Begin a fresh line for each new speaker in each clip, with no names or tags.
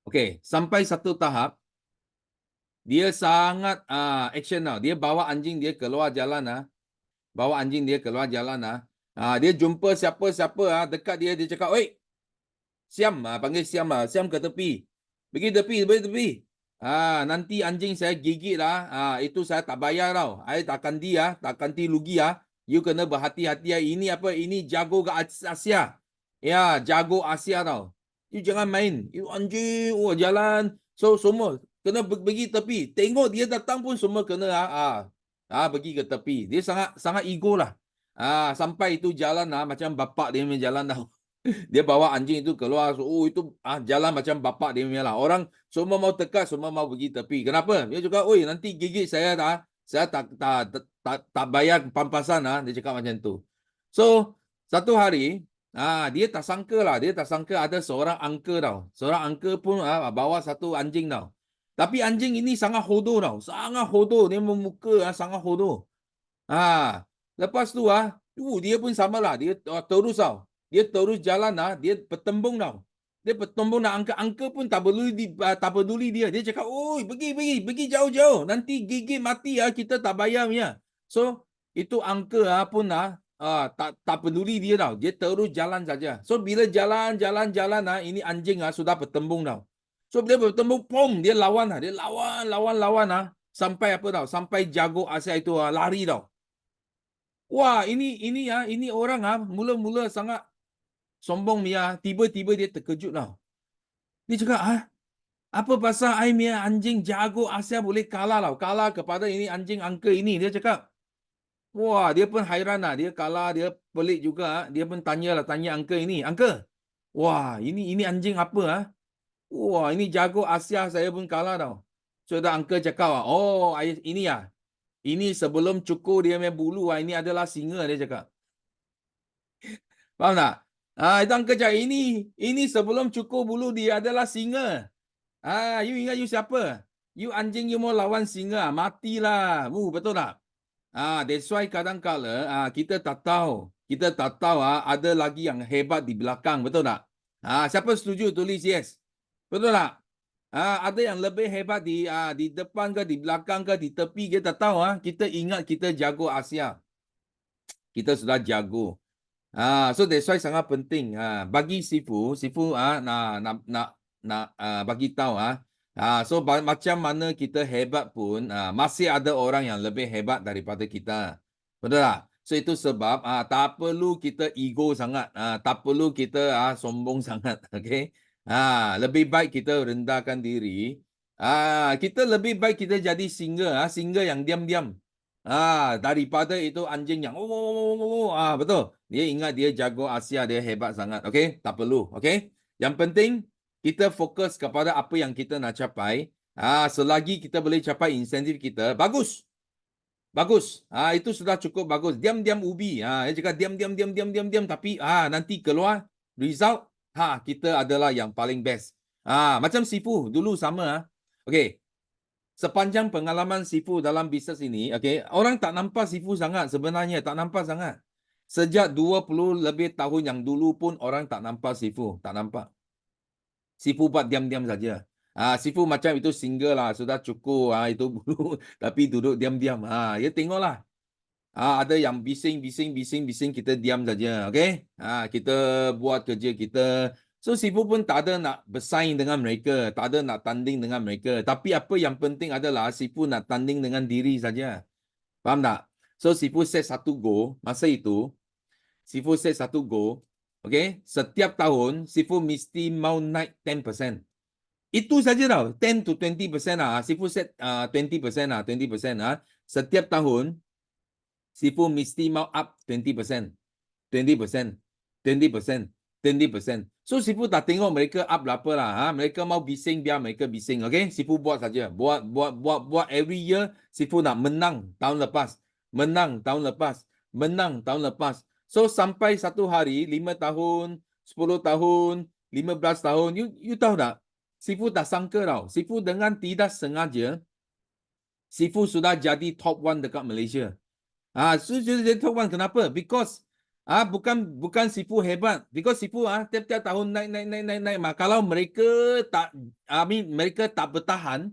Okey, sampai satu tahap, dia sangat action tau. Dia bawa anjing dia keluar jalan bawa anjing dia keluar jalan dia jumpa siapa-siapa dekat dia, dia cakap, "Oi, Siam," panggil Siam "Siam ke tepi. Pergi tepi, pergi tepi. Nanti anjing saya gigit itu saya tak bayar tau. I tak ganti tak ganti rugi You kena berhati-hati Ini apa? Ini jago ke Asia. Ya, jago Asia tau. You jangan main. You anjing, jalan. So, semua kena pergi tepi. Tengok dia datang pun semua kena pergi ke tepi. Dia sangat sangat ego lah. Sampai itu jalan macam bapak dia punya jalan tau. Dia bawa anjing itu keluar. Itu jalan macam bapak dia punya lah. Orang semua mau tekat, semua mau pergi tepi. Kenapa? Dia juga, oi nanti gigit saya saya tak bayar pampasan Dia cakap macam tu. So, satu hari, dia tak sangka lah. Dia tak sangka ada seorang uncle tau. Seorang uncle pun bawa satu anjing tau. Tapi anjing ini sangat hodoh tau. Sangat hodoh. Dia memuka sangat hodoh. Lepas tu dia pun sama lah. Dia terus tau. Dia terus jalan dia bertembung tau. Dia bertembung angka pun tak peduli dia. Dia cakap, "Oi, pergi jauh-jauh. Nanti gigit mati kita tak bayar punya." So, itu angka pun tak peduli dia tau. Dia terus jalan saja. So, bila jalan ini anjing sudah bertembung tau. So, bila bertembung, pom, dia lawan Dia lawan sampai apa tau? Sampai jago Asia itu lari tau. Wah, ini orang mula-mula sangat sombong dia. Tiba-tiba dia terkejut tau. Dia cakap, apa pasal I punya anjing jago Asia boleh kalah tau. Kalah kepada ini anjing angka ini. Dia cakap, wah, dia pun hairan Dia kalah, dia pelik juga. Dia pun tanya angka ini. Angka, wah, ini anjing apa Wah, ini jago Asia saya pun kalah tau. So, dah angka cakap, ini Ini sebelum cukur dia punya bulu ini adalah singa, dia cakap. Faham tak? Itu uncle cakap, ini sebelum cukur bulu dia adalah singa. You ingat you siapa? You anjing you mau lawan singa, matilah. Betul tak? That's why kadang-kala kita tak tahu. Kita tak tahu ada lagi yang hebat di belakang, betul tak? Siapa setuju tulis yes. Betul tak? Ada yang lebih hebat di depan ke, di belakang ke, di tepi, kita tak tahu Kita ingat kita jago Asia. Kita sudah jago. So that's why sangat penting bagi Sifu nak bagi tahu so macam mana kita hebat pun masih ada orang yang lebih hebat daripada kita. Betul tak? So itu sebab tak perlu kita ego sangat, tak perlu kita sombong sangat, okey? Lebih baik kita rendahkan diri. Kita lebih baik kita jadi singa yang diam-diam. Daripada itu anjing yang betul. Dia ingat dia jago Asia, dia hebat sangat. Okey, tak perlu. Okey. Yang penting kita fokus kepada apa yang kita nak capai. Selagi kita boleh capai insentif kita, bagus. Bagus. Itu sudah cukup bagus. Diam-diam ubi. Dia cakap diam tapi nanti keluar result kita adalah yang paling best. Macam Sifu dulu sama Okey. Sepanjang pengalaman Sifu dalam bisnes ini, orang tak nampak Sifu sangat sebenarnya, tak nampak sangat. Sejak 20 lebih tahun yang dulu pun orang tak nampak Sifu, tak nampak. Sifu buat diam-diam saja. Sifu macam itu single lah, sudah cukup itu bulu, tapi duduk diam-diam. Ya tengoklah. Ada yang bising, kita diam saja, kita buat kerja kita. So, Sifu pun tak ada nak bersaing dengan mereka, tak ada nak tanding dengan mereka. Tapi apa yang penting adalah Sifu nak tanding dengan diri saja. Faham tak? So, Sifu set satu goal, masa itu, Sifu set satu goal, setiap tahun, Sifu mesti mau naik 10%. Itu saja tau, 10 to 20% Sifu set 20% 20%. Setiap tahun, Sifu mesti mau up 20%. 20%. 20%. 20%. So, Sifu tak tengok mereka up berapa lah. Mereka mau bising, biar mereka bising. Sifu buat saja. Buat every year, Sifu nak menang tahun lepas. Menang tahun lepas. Menang tahun lepas. So, sampai satu hari, 5 tahun, 10 tahun, 15 tahun, you tahu tak? Sifu tak sangka tau. Sifu dengan tidak sengaja, Sifu sudah jadi top 1 dekat Malaysia. So jadi top 1 kenapa? Because Bukan Sifu hebat. Because Sifu tiap-tiap tahun naik. Kalau mereka mereka tak bertahan,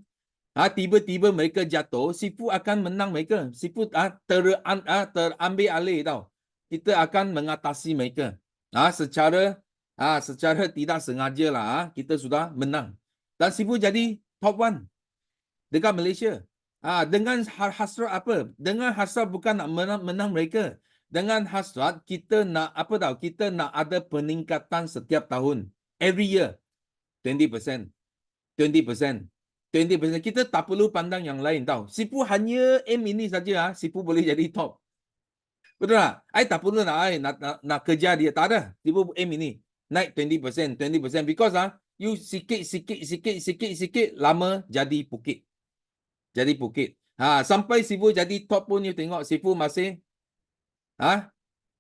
tiba-tiba mereka jatuh, Sifu akan menang mereka. Sifu terambil alih tau. Kita akan mengatasi mereka. Secara tidak sengaja lah, kita sudah menang. Dan Sifu jadi top 1 dekat Malaysia. Dengan hasrat apa? Dengan hasrat bukan nak menang mereka. Dengan hasrat kita nak kita nak ada peningkatan setiap tahun. Every year 20%. 20%. 20%. Kita tak perlu pandang yang lain tau. Sifu hanya aim ini saja, Sifu boleh jadi top. Betul tak? I tak perlu nak kejar dia. Tak ada. Sifu aim ini. Naik 20%. 20%. Because you sikit, lama jadi bukit. Jadi bukit. Sampai Sifu jadi top pun you tengok Sifu masih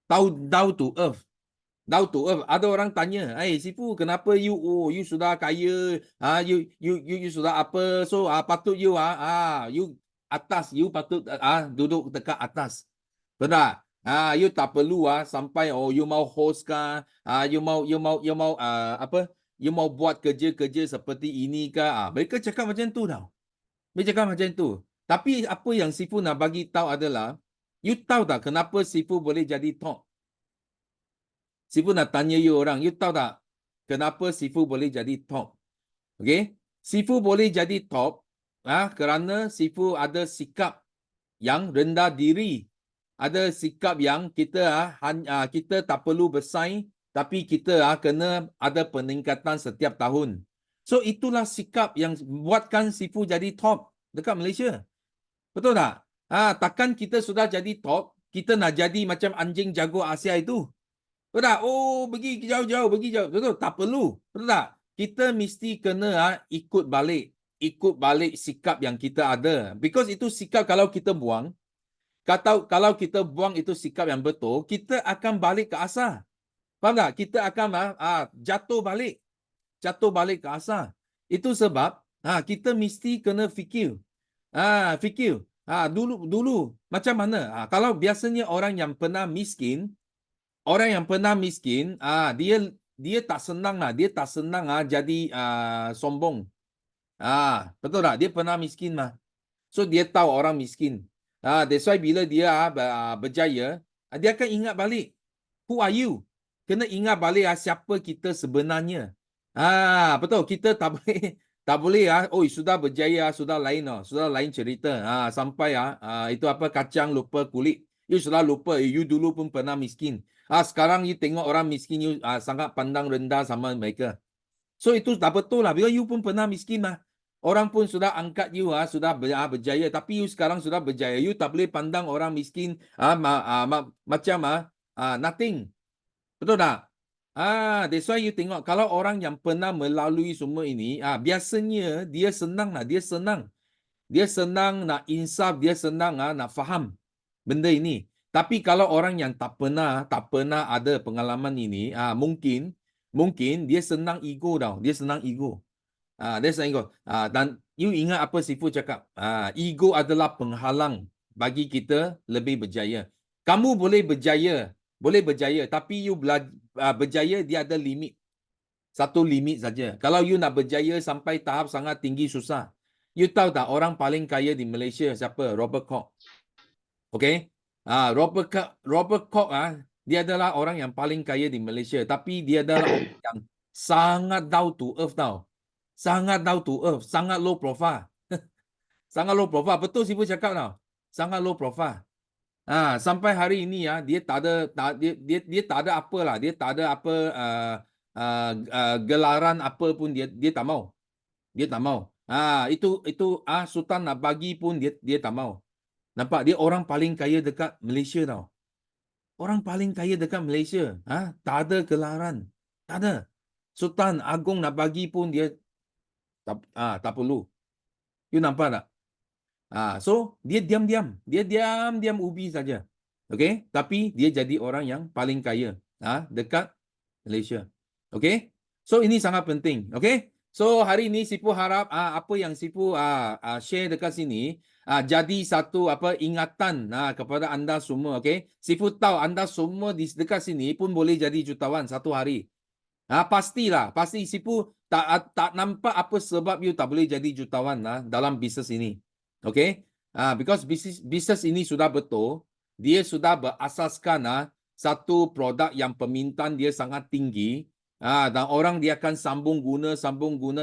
down to earth. Down to earth. Ada orang tanya, Sifu kenapa you sudah kaya, you sudah apa, so patut you atas, you patut duduk dekat atas. Benar? You tak perlu sampai you mau host kah, you mau you mau buat kerja-kerja seperti ini kah. Mereka cakap macam tu tau. Mereka cakap macam tu. Tapi apa yang Sifu nak bagi tahu adalah, you tahu tak kenapa Sifu boleh jadi top? Sifu nak tanya you orang, you tahu tak kenapa Sifu boleh jadi top? Okay? Sifu boleh jadi top kerana Sifu ada sikap yang rendah diri. Ada sikap yang kita kita tak perlu bersaing, tapi kita kena ada peningkatan setiap tahun. So itulah sikap yang buatkan Sifu jadi top dekat Malaysia. Betul tak? Takkan kita sudah jadi top, kita nak jadi macam anjing jago Asia itu. Betul tak? Pergi jauh-jauh, pergi jauh. Betul, tak perlu. Betul tak? Kita mesti kena ikut balik sikap yang kita ada. Because itu sikap kalau kita buang, kalau kita buang itu sikap yang betul, kita akan balik ke asal. Faham tak? Kita akan jatuh balik ke asal. Itu sebab kita mesti kena fikir. Fikir. Dulu macam mana? Kalau biasanya orang yang pernah miskin, dia tak senang jadi sombong. Betul tak? Dia pernah miskin mah. So dia tahu orang miskin. That's why bila dia berjaya, dia akan ingat balik. Who are you? Kena ingat balik siapa kita sebenarnya. Betul, kita tak boleh sudah berjaya, sudah lain cerita. Sampai itu kacang lupa kulit. You sudah lupa, you dulu pun pernah miskin. Sekarang you tengok orang miskin, you sangat pandang rendah sama mereka. So itu tak betul lah. Bila you pun pernah miskin mah. Orang pun sudah angkat you sudah berjaya, tapi you sekarang sudah berjaya. You tak boleh pandang orang miskin macam nothing. Betul tak? That's why you tengok kalau orang yang pernah melalui semua ini, biasanya dia senang lah, dia senang nak insaf, dia senang nak faham benda ini. Tapi kalau orang yang tak pernah ada pengalaman ini, mungkin dia senang ego tau. Dia senang ego. Dan you ingat apa Sifu cakap? Ego adalah penghalang bagi kita lebih berjaya. Kamu boleh berjaya, tapi you berjaya dia ada limit. Satu limit saja. Kalau you nak berjaya sampai tahap sangat tinggi susah. You tahu tak orang paling kaya di Malaysia siapa? Robert Koch. Okay? Robert Koch dia adalah orang yang paling kaya di Malaysia, tapi dia adalah orang yang sangat down to earth tau. Sangat down to earth, sangat low profile. Sangat low profile. Betul Sifu cakap tau. Sangat low profile. Sampai hari ini dia tak ada apa lah. Dia tak ada apa gelaran apa pun dia tak mau. Dia tak mau. Itu Sultan nak bagi pun dia tak mau. Nampak dia orang paling kaya dekat Malaysia tau. Orang paling kaya dekat Malaysia. Tak ada gelaran. Tak ada. Sultan Agong nak bagi pun dia tak perlu. You nampak tak? So dia diam-diam. Dia diam-diam ubi saja. Okay? Tapi dia jadi orang yang paling kaya dekat Malaysia. Okay? So ini sangat penting. Okay? So hari ini Sipu harap apa yang Sipu share dekat sini jadi satu ingatan kepada anda semua, okey? Sipu tahu anda semua di dekat sini pun boleh jadi jutawan satu hari. Pastilah, pasti Sipu tak nampak apa sebab you tak boleh jadi jutawan dalam bisnes ini. Okey? Because bisnes ini sudah betul, dia sudah berasaskan satu produk yang permintaan dia sangat tinggi. Dan orang dia akan sambung guna.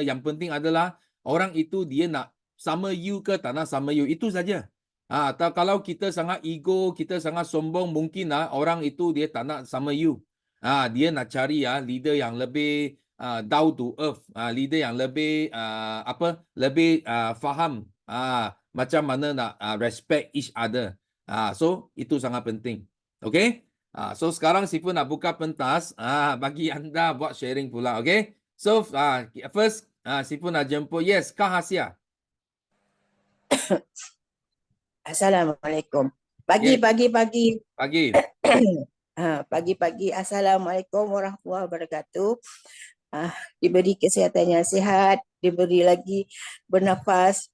Yang penting adalah orang itu dia nak sama you ke tak nak sama you. Itu saja. Atau kalau kita sangat ego, kita sangat sombong, mungkin orang itu dia tak nak sama you. Dia nak cari leader yang lebih down to earth, leader yang lebih lebih faham macam mana nak respect each other. So itu sangat penting. Okay? So sekarang Sifu nak buka pentas bagi anda buat sharing pula, okay? So first Sifu nak jemput Kak Hasia.
Assalamualaikum.
Yes.
Pagi.
Pagi.
Pagi. Assalamualaikum warahmatullahi wabarakatuh. Diberi kesihatan yang sihat, diberi lagi bernafas.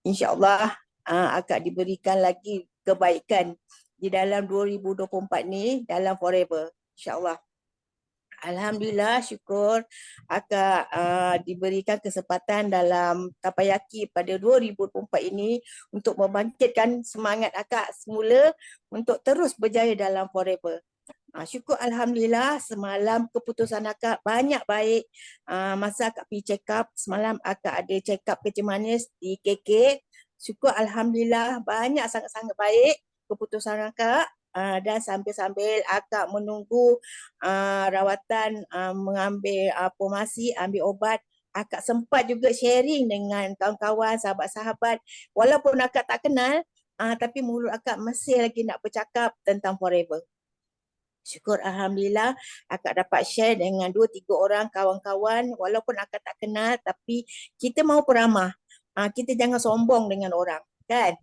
InsyaAllah akan diberikan lagi kebaikan di dalam 2024 ni, dalam forever. InsyaAllah. Alhamdulillah, syukur akak diberikan kesempatan dalam Tapayaki pada 2024 ini untuk membangkitkan semangat akak semula untuk terus berjaya dalam forever. Syukur Alhamdulillah, semalam keputusan akak banyak baik. Masa akak pergi check up, semalam akak ada check up kecil manis di KK. Syukur Alhamdulillah, banyak sangat-sangat baik keputusan akak. Dan sambil-sambil akak menunggu rawatan, mengambil formasi, ambil ubat, akak sempat juga sharing dengan kawan-kawan, sahabat-sahabat. Walaupun akak tak kenal, tapi mulut akak masih lagi nak bercakap tentang forever. Syukur Alhamdulillah akak dapat share dengan 2-3 orang kawan-kawan, walaupun akak tak kenal tapi kita mau peramah. Kita jangan sombong dengan orang, kan?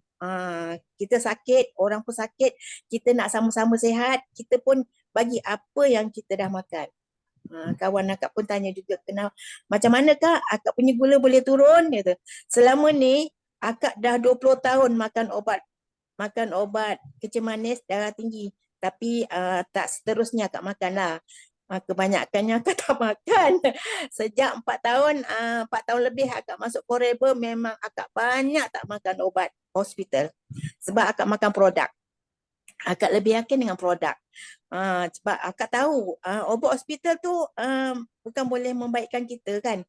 Kita sakit, orang pun sakit, kita nak sama-sama sihat, kita pun bagi apa yang kita dah makan. Kawan akak pun tanya juga, kenal macam mana kak akak punya gula boleh turun, gitu. Selama ni akak dah 20 tahun makan obat kecil manis darah tinggi, tapi tak seterusnya akak makan lah. Kebanyakannya akak tak makan. Sejak 4 tahun, 4 tahun lebih akak masuk forever, memang akak banyak tak makan obat hospital. Sebab akak makan produk. Akak lebih yakin dengan produk. Sebab akak tahu obat hospital tu bukan boleh membaikkan kita, kan.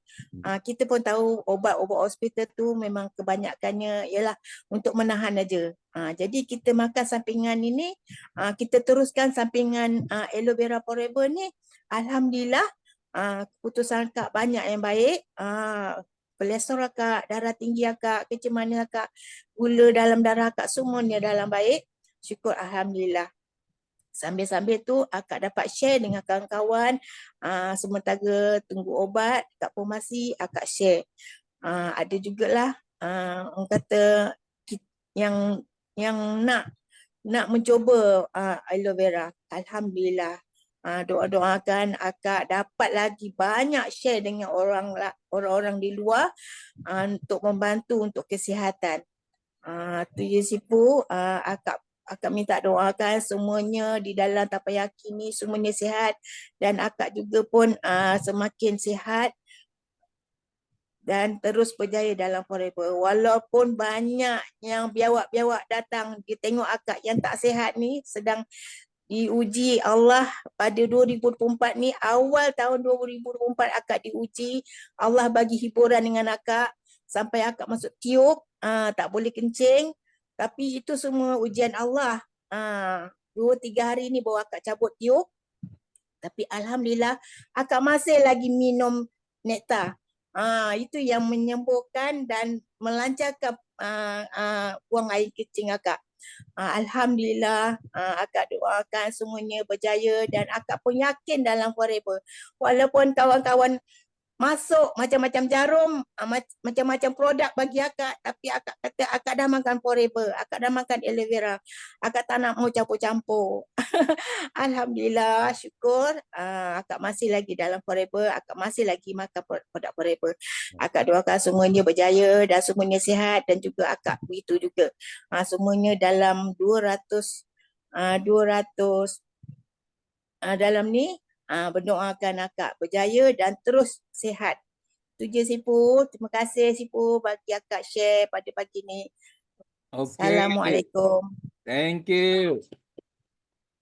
Kita pun tahu obat-obat hospital tu memang kebanyakannya ialah untuk menahan aja. Jadi kita makan sampingan ini, kita teruskan sampingan aloe vera forever ni. Alhamdulillah, keputusan akak banyak yang baik. Kolesterol akak, darah tinggi akak, kecil manis akak, gula dalam darah akak, semuanya dalam baik. Syukur Alhamdulillah. Sambil-sambil tu akak dapat share dengan kawan-kawan, sementara tunggu obat kat farmasi akak share. Ada jugalah orang kata yang nak mencuba aloe vera. Alhamdulillah. Doa-doakan akak dapat lagi banyak share dengan orang-orang di luar untuk membantu untuk kesihatan. Tu je Sipu, akak minta doakan semuanya di dalam Tapayaki ni semuanya sihat, dan akak juga pun semakin sihat dan terus berjaya dalam forever. Walaupun banyak yang biawak-biawak datang, dia tengok akak yang tak sihat ni sedang diuji Allah pada 2024 ni. Awal tahun 2024 akak diuji, Allah bagi hiburan dengan akak sampai akak masuk tiup, tak boleh kencing. Tapi itu semua ujian Allah. 2-3 hari ni baru akak cabut tiup. Tapi Alhamdulillah akak masih lagi minum nektar. Itu yang menyembuhkan dan melancarkan buang air kencing akak. Alhamdulillah, akak doakan semuanya berjaya dan akak pun yakin dalam forever. Walaupun kawan-kawan masuk macam-macam jarum, macam-macam produk bagi akak, tapi akak kata akak dah makan forever, akak dah makan aloe vera, akak tak nak mau campur-campur. Alhamdulillah, syukur akak masih lagi dalam forever, akak masih lagi makan produk forever. Akak doakan semuanya berjaya dan semuanya sihat, dan juga akak begitu juga. Semuanya dalam 200 dalam ni berdoakan akak berjaya dan terus sihat. Itu je Sifu. Terima kasih Sifu bagi akak share pada pagi ni.
Okay.
Assalamualaikum.
Thank you.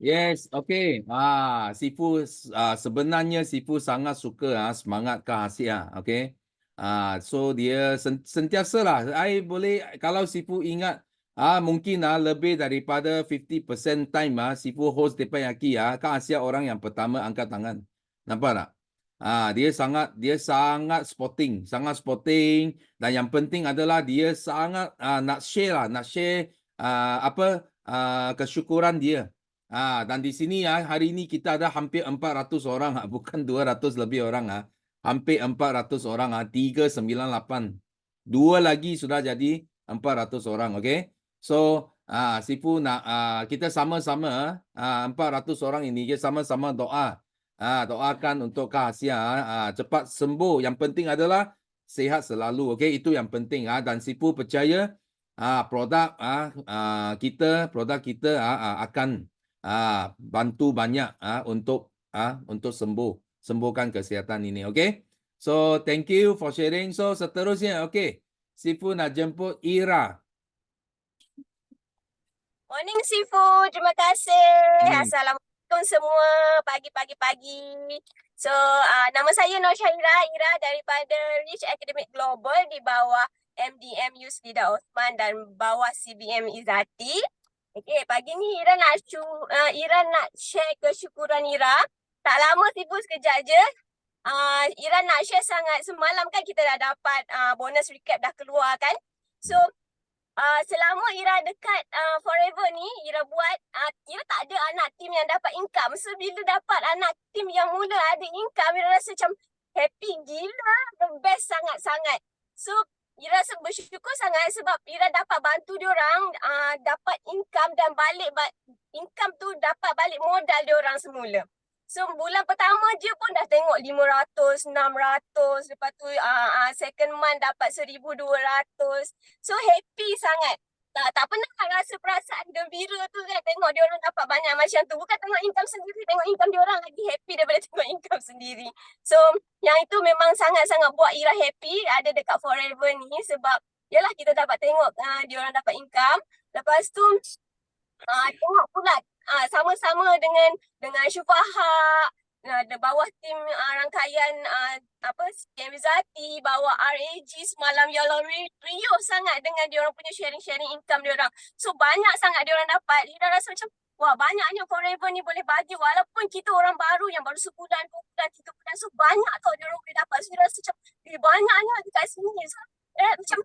Yes, okay. Sifu sebenarnya Sifu sangat suka semangat Kak Asia, okay. So dia sentiasa lah. I boleh kalau Sifu ingat mungkin lebih daripada 50% time Sifu host Teppanyaki Kak Asia orang yang pertama angkat tangan. Nampak tak? Dia sangat sporting dan yang penting adalah dia sangat nak share kesyukuran dia. Dan di sini hari ini kita ada hampir 400 orang, bukan 200 lebih orang. Hampir 400 orang, 398. 2 lagi sudah jadi 400 orang, okay? So, Sifu nak kita sama-sama 400 orang ini, kita sama-sama doa. Doakan untuk Kak Asia cepat sembuh. Yang penting adalah sehat selalu, okay? Itu yang penting. Dan Sifu percaya produk kita akan bantu banyak untuk sembuhkan kesihatan ini, okay? So thank you for sharing. So seterusnya, okay, Sifu nak jemput Ira.
Morning Sifu, terima kasih. Assalamualaikum semua, pagi-pagi. So nama saya Nur Syahira Ira daripada Rich Academic Global di bawah MDM Yusfida Osman dan bawah CBM Izzati. Okay, pagi ni Ira nak share kesyukuran Ira. Tak lama Sifu, sekejap je. Ira nak share sangat. Semalam kan kita dah dapat bonus recap dah keluar kan. So selama Ira dekat Forever ni, Ira buat, Ira tak ada anak tim yang dapat income. So bila dapat anak tim yang mula ada income, Ira rasa macam happy gila, the best sangat-sangat. So Ira rasa bersyukur sangat sebab Ira dapat bantu diorang dapat income dan income tu dapat balik modal diorang semula. So bulan pertama je pun dah tengok 500, 600. Lepas tu second month dapat 1,200. So happy sangat. Tak pernah rasa perasaan gembira tu kan, tengok diorang dapat banyak macam tu. Bukan tengok income sendiri, tengok income diorang lagi happy daripada tengok income sendiri. So yang itu memang sangat-sangat buat Ira happy ada dekat Forever ni sebab yalah kita dapat tengok diorang dapat income. Lepas tu tengok pula sama-sama dengan Syufaha, bawah tim rangkaian CBM Izzati, bawah RAG semalam, ya Allah, riuh sangat dengan diorang punya sharing income diorang. So banyak sangat diorang dapat. Ira rasa macam wah, banyaknya Forever ni boleh bagi walaupun kita orang baru yang baru sebulan, 2 bulan, 3 bulan. So banyak tau diorang boleh dapat. So Ira rasa macam banyaknya dekat sini. So macam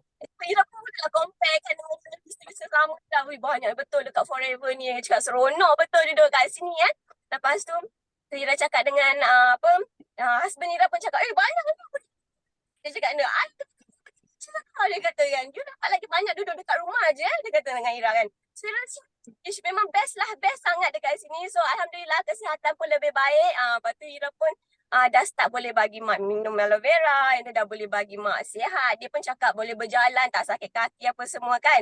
Ira pun nak compare kan dengan bisnes lama dah. Banyak betul dekat Forever ni. Cakap seronok betul duduk kat sini kan. Lepas tu Ira cakap dengan husband Ira pun cakap, banyak ni. Dia cakap, dia kata kan, you dapat lagi banyak duduk dekat rumah je. Dia kata dengan Ira kan. So Ira rasa memang best sangat dekat sini. So Alhamdulillah kesihatan pun lebih baik. Lepas tu Ira pun dah start boleh bagi mak minum aloe vera, yang tu dah boleh bagi mak sihat. Dia pun cakap boleh berjalan, tak sakit kaki apa semua kan.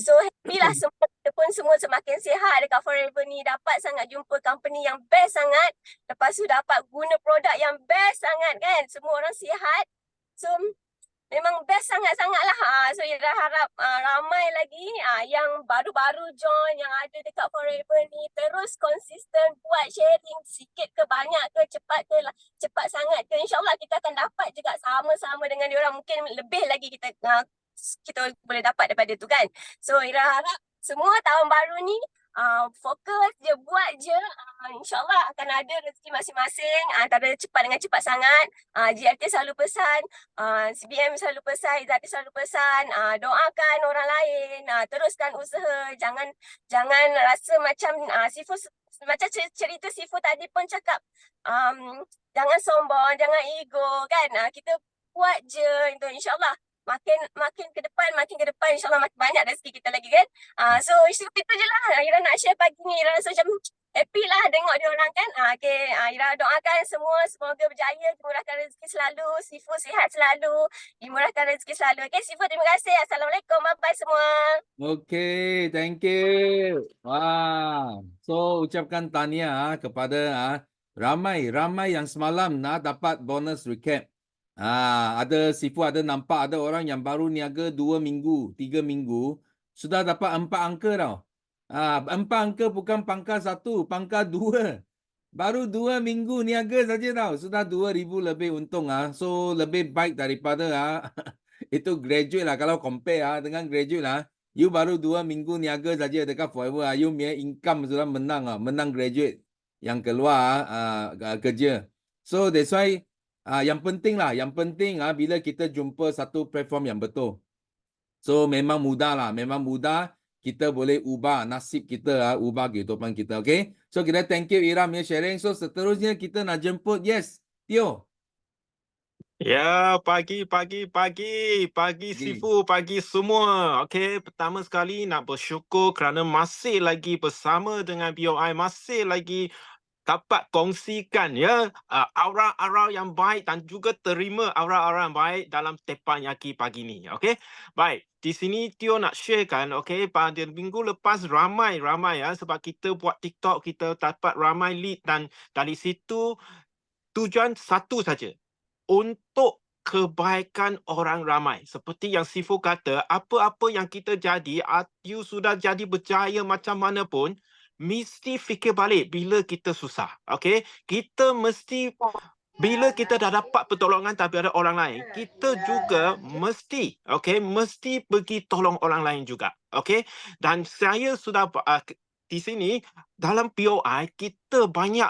So happy lah semua, kita pun semua semakin sihat dekat Forever ni. Dapat sangat jumpa company yang best sangat. Lepas tu dapat guna produk yang best sangat kan. Semua orang sihat. So memang best sangat-sangat lah. So Ira harap ramai lagi yang baru-baru join, yang ada dekat Forever ni, terus konsisten buat sharing sikit ke banyak ke, cepat sangat ke. InsyaAllah kita akan dapat juga sama-sama dengan diorang. Mungkin lebih lagi kita boleh dapat daripada tu kan. So Ira harap semua tahun baru ni fokus je, buat je. InsyaAllah akan ada rezeki masing-masing. Tak ada cepat dengan cepat sangat. GRT selalu pesan, CBM selalu pesan, Izzati selalu pesan, doakan orang lain, teruskan usaha. Jangan rasa macam Sifu macam cerita Sifu tadi pun cakap, jangan sombong, jangan ego kan. Kita buat je itu, insyaAllah makin ke depan insyaAllah makin banyak rezeki kita lagi kan. So itu je lah Ira nak share pagi ni. Ira rasa macam happy lah tengok dia orang kan. Okay, Ira doakan semua semoga berjaya, dimurahkan rezeki selalu, Sifu sihat selalu, dimurahkan rezeki selalu. Okay, Sifu terima kasih. Assalamualaikum, bye-bye semua.
Okay, thank you. Wah, so ucapkan tahniah kepada ramai yang semalam dapat bonus recap. Ada Sifu ada nampak ada orang yang baru niaga 2 minggu, 3 minggu sudah dapat 4 angka tau. 4 angka bukan pangkal 1, pangkal 2. Baru 2 minggu niaga saja tau, sudah 2,000 lebih untung. So lebih baik daripada itu graduate lah. Kalau compare dengan graduate lah, you baru 2 minggu niaga saja dekat forever, you punya income sudah menang graduate yang keluar kerja. So that's why yang penting bila kita jumpa satu platform yang betul. So memang mudah kita boleh ubah nasib kita, ubah kehidupan kita. Okay, so kita thank you Ira punya sharing. So seterusnya kita nak jemput Tio.
Ya, pagi Sifu, pagi semua. Okey, pertama sekali nak bersyukur kerana masih lagi bersama dengan BOI, masih lagi dapat kongsikan ya aura-aura yang baik dan juga terima aura-aura yang baik dalam Teppanyaki pagi ni. Okey. Baik, di sini Tio nak sharekan, okey, pada minggu lepas ramai ya, sebab kita buat TikTok, kita dapat ramai lead dan dari situ tujuan satu saja, untuk kebaikan orang ramai. Seperti yang Sifu kata, apa-apa yang kita jadi, you sudah jadi berjaya macam mana pun, mesti fikir balik bila kita susah. Okey? Kita mesti, bila kita dah dapat pertolongan tapi ada orang lain, kita juga mesti, mesti pergi tolong orang lain juga. Okey? Dan saya sudah di sini, dalam POI, kita banyak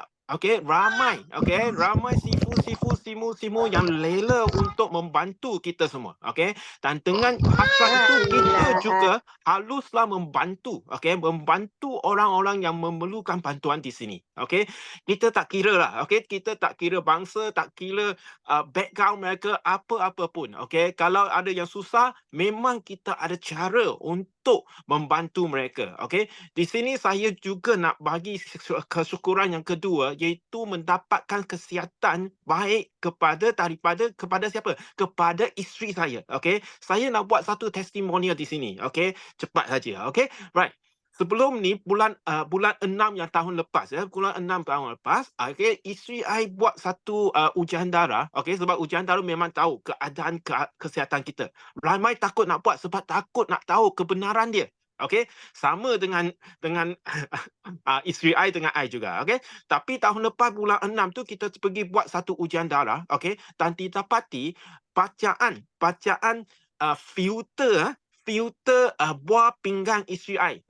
ramai Sifu yang rela untuk membantu kita semua. Dan dengan hasrat itu kita juga haluslah membantu, membantu orang-orang yang memerlukan bantuan di sini. Kita tak kira lah, kita tak kira bangsa, tak kira background mereka, apa-apa pun. Kalau ada yang susah, memang kita ada cara untuk membantu mereka. Di sini saya juga nak bagi kesyukuran yang kedua, iaitu mendapatkan kesihatan baik kepada siapa? Kepada isteri saya. Saya nak buat satu testimonial di sini. Cepat saja. Right. Sebelum ni bulan 6 yang tahun lepas, bulan 6 tahun lepas, isteri I buat satu ujian darah, sebab ujian darah memang tahu keadaan kesihatan kita. Ramai takut nak buat sebab takut nak tahu kebenaran dia. Sama dengan isteri I dengan I juga. Tapi tahun lepas bulan 6 tu kita pergi buat satu ujian darah, dan didapati bacaan filter buah pinggang isteri I,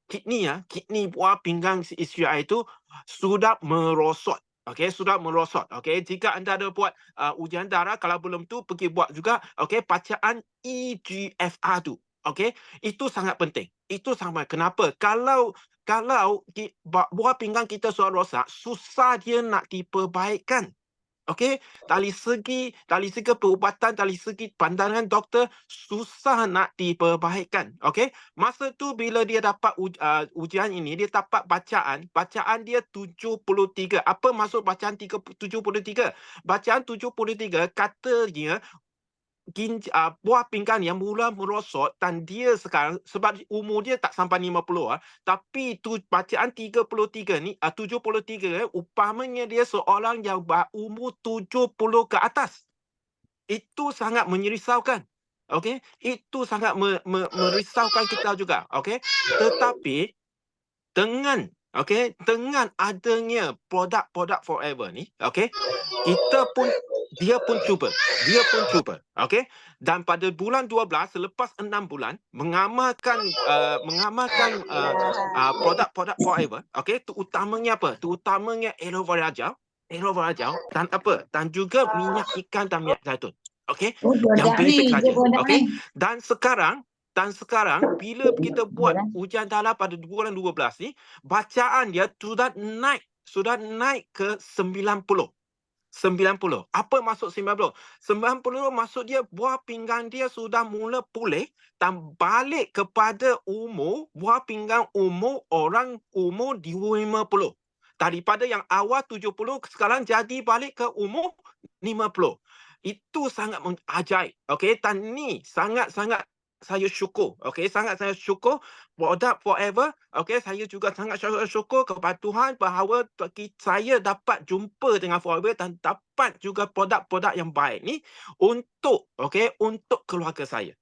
kidney buah pinggang isteri I itu sudah merosot. Sudah merosot. Jika anda ada buat ujian darah, kalau belum tu pergi buat juga, bacaan EGFR tu. Itu sangat penting. Itu sama. Kenapa? Kalau buah pinggang kita sudah rosak, susah dia nak diperbaikkan. Dari segi perubatan, dari segi pandangan doktor, susah nak diperbaikkan. Masa tu bila dia dapat ujian ini, dia dapat bacaan dia 73. Apa maksud bacaan 73? Bacaan 73 katanya buah pinggang yang mula merosot, dan dia sekarang sebab umur dia tak sampai 50 tapi tu bacaan 73 ni 73 umpamanya dia seorang yang berumur 70 ke atas. Itu sangat menyerisaukan. Itu sangat merisaukan kita juga. Tetapi dengan adanya produk Forever ni, dia pun cuba. Dan pada bulan 12 selepas 6 bulan mengamalkan produk Forever, terutamanya apa? Terutamanya aloe vera gel dan apa? Dan juga minyak ikan dan minyak zaitun. Yang basic saja. Dan sekarang Dan sekarang bila kita buat ujian dalam pada bulan 12 ni, bacaan dia sudah naik ke 90. 90. Apa maksud 90? 90 maksud dia buah pinggang dia sudah mula pulih dan balik kepada buah pinggang umur orang umur 50. Daripada yang awal 70 sekarang jadi balik ke umur 50. Itu sangat ajaib. Okey, dan ni sangat-sangat saya syukur. Okey, sangat saya syukur produk Forever. Okey, saya juga sangat syukur kepada Tuhan bahawa saya dapat jumpa dengan Forever dan dapat juga produk-produk yang baik ni untuk keluarga saya.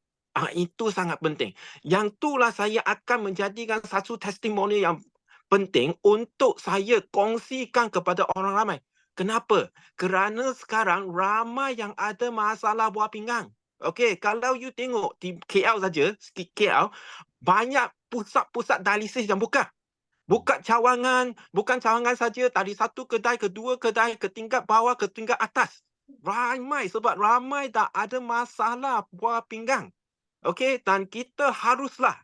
Itu sangat penting. Yang itulah saya akan menjadikan satu testimoni yang penting untuk saya kongsikan kepada orang ramai. Kenapa? Kerana sekarang ramai yang ada masalah buah pinggang. Okey, kalau you tengok di KL saja, KL, banyak pusat-pusat dialisis yang buka. Bukan cawangan saja, dari satu kedai, kedua kedai, ke tingkat bawah, ke tingkat atas. Sebab ramai dah ada masalah buah pinggang. Okey, dan kita haruslah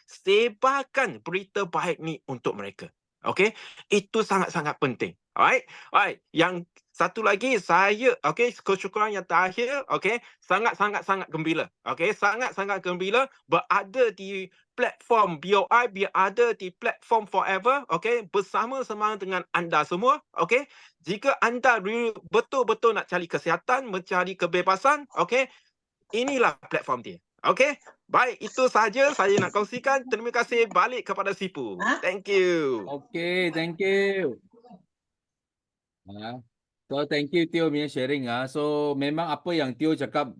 sebarkan berita baik ni untuk mereka. Okey, itu sangat-sangat penting. Alright. Yang satu lagi saya, kesyukuran yang terakhir, sangat-sangat gembira. Sangat-sangat gembira berada di platform BOI, berada di platform Forever, bersama-sama dengan anda semua, Jika anda betul-betul nak cari kesihatan, mencari kebebasan, inilah platform dia. Baik, itu sahaja saya nak kongsikan. Terima kasih, balik kepada Sipu. Thank you.
Okay, thank you. So thank you Teo punya sharing. So memang apa yang Teo cakap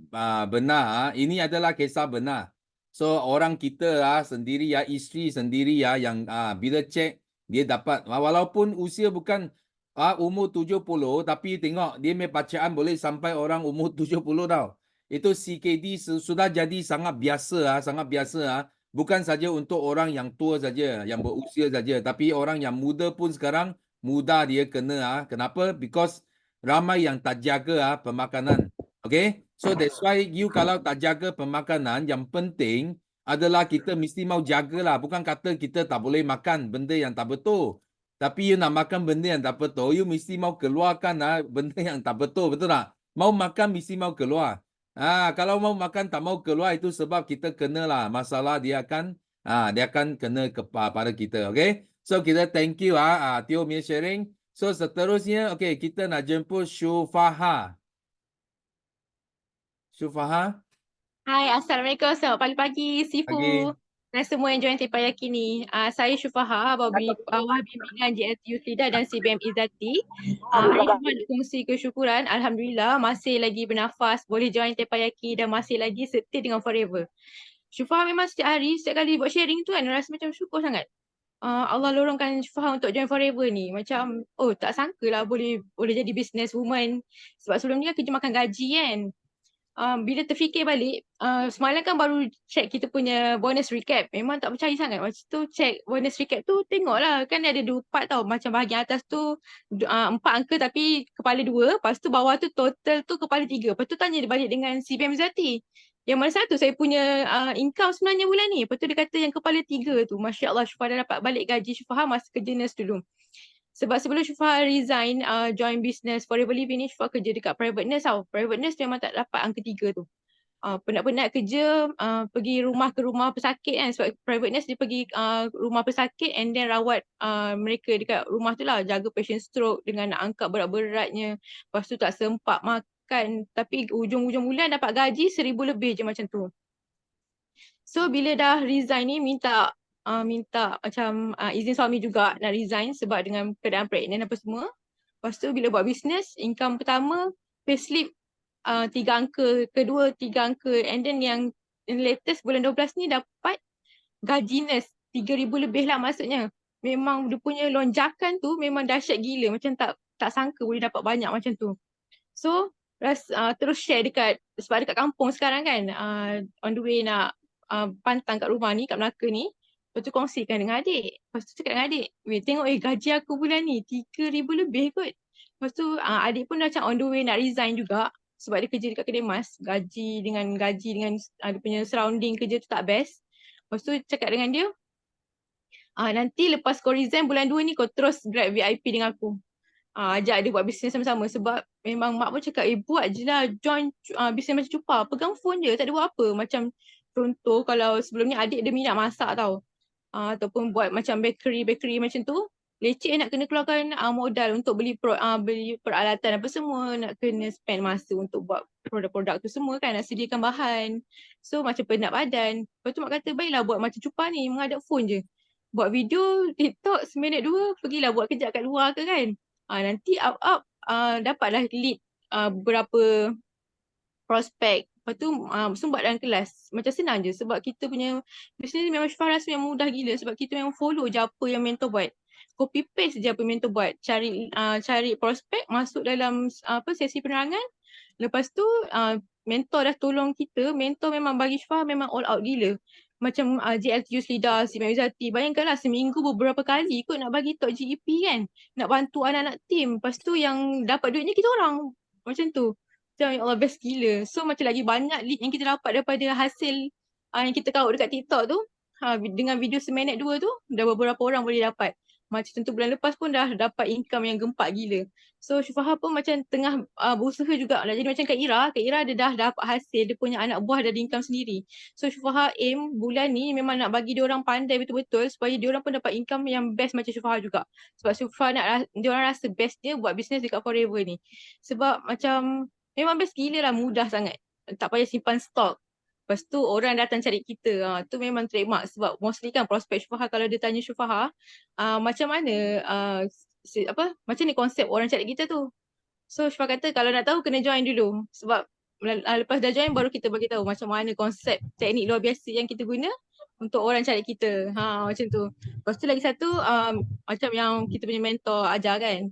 benar. Ini adalah kisah benar. So orang kita sendiri isteri sendiri yang bila cek dia dapat walaupun usia bukan umur 70 tapi tengok dia punya bacaan boleh sampai orang umur 70 tau. Itu CKD sudah jadi sangat biasa bukan saja untuk orang yang tua saja, yang berusia saja, tapi orang yang muda pun sekarang mudah dia kena. Kenapa? Because ramai yang tak jaga pemakanan. Okay? So that's why you kalau tak jaga pemakanan, yang penting adalah kita mesti mau jagalah. Bukan kata kita tak boleh makan benda yang tak betul. Tapi you nak makan benda yang tak betul, you mesti mau keluarkan benda yang tak betul. Betul tak? Mau makan mesti mau keluar. Kalau mau makan tak mau keluar, itu sebab kita kenalah masalah dia akan kena kepada kita. Okay? So kita thank you Teo punya sharing. So seterusnya kita nak jemput Syufaha. Syufaha.
Hai, Assalamualaikum. Selamat pagi-pagi, Sifu.
Pagi.
Dan semua yang join Tepayaki ni. Saya Syufaha, bawah bimbingan JSU Sida dan CBM Izzati. Hari ini nak kongsi kesyukuran. Alhamdulillah masih lagi bernafas, boleh join Tepayaki dan masih lagi setia dengan Forever. Syufaha memang setiap kali buat sharing tu kan, rasa macam syukur sangat. Allah lorongkan Syufaha untuk join Forever ni. Macam, tak sangka lah boleh jadi business woman. Sebab sebelum ni kan kerja makan gaji kan. Bila terfikir balik, semalam kan baru check kita punya bonus recap. Memang tak percaya sangat. Macam tu check bonus recap tu, tengoklah kan ada 2 part tau. Macam bahagian atas tu 4 angka tapi kepala 2. Lepas tu bawah tu total tu kepala 3. Lepas tu tanya dia balik dengan CBM Zati. Yang mana satu saya punya income sebenarnya bulan ni. Lepas tu dia kata yang kepala 3 tu. Masya Allah, Syufaha dah dapat balik gaji Syufaha masa kerja nurse dulu. Sebab sebelum Syufaha resign, join business Forever Living ni, Syufaha kerja dekat private nurse tau. Private nurse memang tak dapat angka 3 tu. Penat-penat kerja, pergi rumah ke rumah pesakit kan. Sebab private nurse dia pergi rumah pesakit and then rawat mereka dekat rumah tu lah. Jaga patient stroke dengan nak angkat berat-beratnya. Lepas tu tak sempat makan. Tapi ujung-ujung bulan dapat gaji 1,000 lebih je macam tu. So bila dah resign ni minta macam izin suami juga nak resign sebab dengan keadaan pregnant apa semua. Lepas tu bila buat bisnes, income pertama payslip 3 angka, kedua 3 angka, and then yang latest bulan 12 ni dapat gaji nurse 3,000 lebih lah maksudnya. Memang dia punya lonjakan tu memang dahsyat gila, macam tak sangka boleh dapat banyak macam tu. So terus share sebab dekat kampung sekarang kan, on the way nak pantang kat rumah ni, kat Melaka ni. Lepas tu kongsikan dengan adik. Lepas tu cakap dengan adik, tengok gaji aku bulan ni 3,000 lebih kot. Lepas tu adik pun dah macam on the way nak resign juga. sebab dia kerja dekat kedai emas, gaji dengan dia punya surrounding kerja tu tak best. Lepas tu cakap dengan dia, nanti lepas kau resign bulan 2 ni kau terus grab VIP dengan aku. Ajak dia buat bisnes sama-sama sebab memang mak pun cakap, buat je lah, join bisnes macam Cupa, pegang phone je, tak ada buat apa. Macam contoh kalau sebelum ni adik dia minat masak tau, ataupun buat macam bakery macam tu, leceh nak kena keluarkan modal untuk beli peralatan apa semua, nak kena spend masa untuk buat produk-produk tu semua kan, nak sediakan bahan. So macam penat badan. Lepas tu mak kata, baiklah buat macam Cupa ni, menghadap phone je. Buat video TikTok seminit 2, pergilah buat kerja kat luar ke kan. Nanti dapatlah lead beberapa prospek. Lepas tu sumbat dalam kelas. Macam senang je sebab kita punya bisnes ni memang Syifah rasa yang mudah gila sebab kita memang follow je apa yang mentor buat. Copy paste je apa mentor buat. Cari prospek, masuk dalam sesi penerangan. Lepas tu mentor dah tolong kita. Mentor memang bagi Syifah memang all out gila. Macam JLTU Slida, CBM Izzati. Bayangkanlah seminggu beberapa kali kot nak bagi talk GEP kan. Nak bantu anak-anak tim. Lepas tu yang dapat duitnya kita orang. Macam tu. Macam ya Allah best gila. So macam lagi banyak lead yang kita dapat daripada hasil yang kita kawal dekat TikTok tu. Dengan video seminit 2 tu, dah beberapa orang boleh dapat. Macam tentu bulan lepas pun dah dapat income yang gempak gila. So Syifah pun macam tengah berusaha juga nak jadi macam Kak Ira. Kak Ira dia dah dapat hasil, dia punya anak buah dah ada income sendiri. So Syifah aim bulan ni memang nak bagi dia orang pandai betul-betul supaya dia orang pun dapat income yang best macam Syifah juga. Sebab Syifah nak dia orang rasa best dia buat bisnes dekat Forever ni. Sebab macam memang best gila lah, mudah sangat. Tak payah simpan stok. Lepas tu orang datang cari kita. Tu memang trademark sebab mostly kan prospek Syifah kalau dia tanya Syifah macam mana macam ni konsep orang cari kita tu. So Syifah kata kalau nak tahu kena join dulu sebab lepas dah join baru kita bagi tahu macam mana konsep teknik luar biasa yang kita guna untuk orang cari kita. Macam tu. Lepas tu lagi satu macam yang kita punya mentor ajar kan.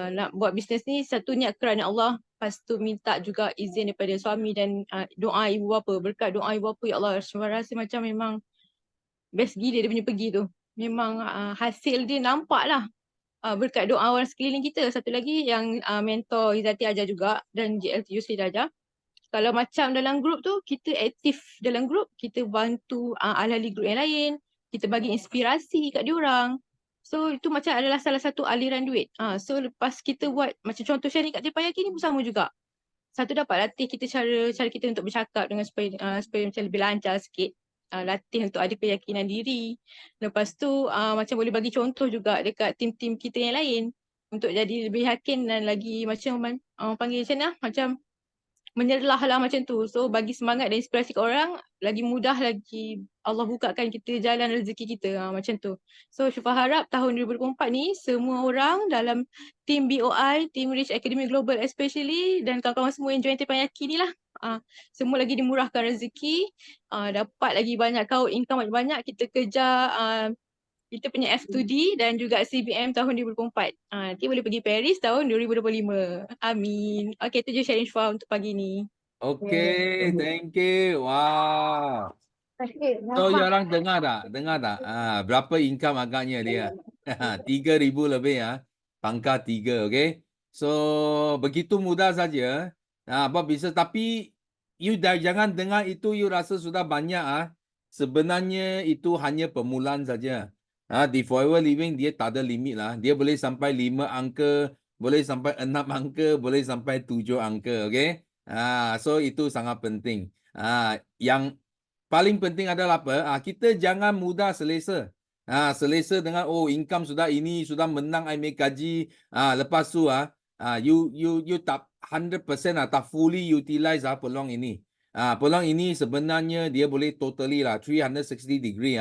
Nak buat bisnes ni satu niat kerana Allah. Lepas tu minta juga izin daripada suami dan doa ibu bapa. Berkat doa ibu bapa ya Allah. Syifah rasa macam memang best gila dia punya pergi tu. Memang hasil dia nampak lah. Berkat doa orang sekeliling kita. Satu lagi yang mentor Izzati ajar juga dan JLTU Slida ajar. Kalau macam dalam grup tu, kita aktif dalam grup, kita bantu ahli grup yang lain, kita bagi inspirasi kat diorang. So itu macam adalah salah satu aliran duit. So lepas kita buat macam contoh sharing kat Tipayaki ni pun sama juga. Satu dapat latih kita cara kita untuk bercakap dengan supaya macam lebih lancar sikit. Latih untuk ada keyakinan diri. Lepas tu macam boleh bagi contoh juga dekat tim-tim kita yang lain untuk jadi lebih yakin dan lagi macam orang panggil macam mana, macam menyerlah lah macam tu. So bagi semangat dan inspirasi ke orang, lagi mudah lagi Allah bukakan kita jalan rezeki kita macam tu. So Syifah harap tahun 2024 ni semua orang dalam tim BOI, tim Reach Academy Global especially dan kawan-kawan semua yang join Tipayaki ni lah. Semua lagi dimurahkan rezeki, dapat lagi banyak income banyak, kita kejar kita punya F2D dan juga CBM tahun 2024. Nanti boleh pergi Paris tahun 2025. Amin. Okay, itu je sharing Syifah untuk pagi ni.
Okay, thank you. Wow. So, you orang dengar tak? Berapa income agaknya dia? 3,000 lebih Pangkat 3, okay? So, begitu mudah saja. Buat bisnes. Tapi, you jangan dengar itu, you rasa sudah banyak. Sebenarnya itu hanya permulaan saja. Di Forever Living, dia tak ada limit lah. Dia boleh sampai 5 angka, boleh sampai 6 angka, boleh sampai 7 angka, okay? So itu sangat penting. Yang paling penting adalah apa? Kita jangan mudah selesa. Selesa dengan income sudah ini, sudah menang I make gaji. Lepas tu you tak 100% tak fully utilize peluang ini. Peluang ini sebenarnya dia boleh totally 360 degree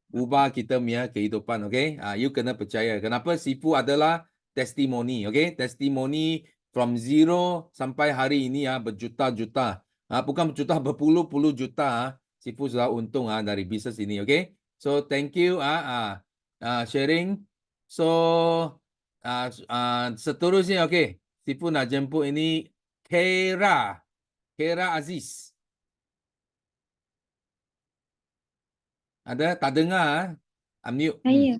ubah kita punya kehidupan, okay? You kena percaya. Kenapa? Sifu adalah testimoni, okay? Testimoni from zero sampai hari ini berjuta-juta. Bukan berjuta, berpuluh-puluh juta. Sifu sudah untung dari bisnes ini, okay? So thank you sharing. So seterusnya, okay? Sifu nak jemput ini Kera Aziz. Ada? Tak dengar? Unmute.
Saya.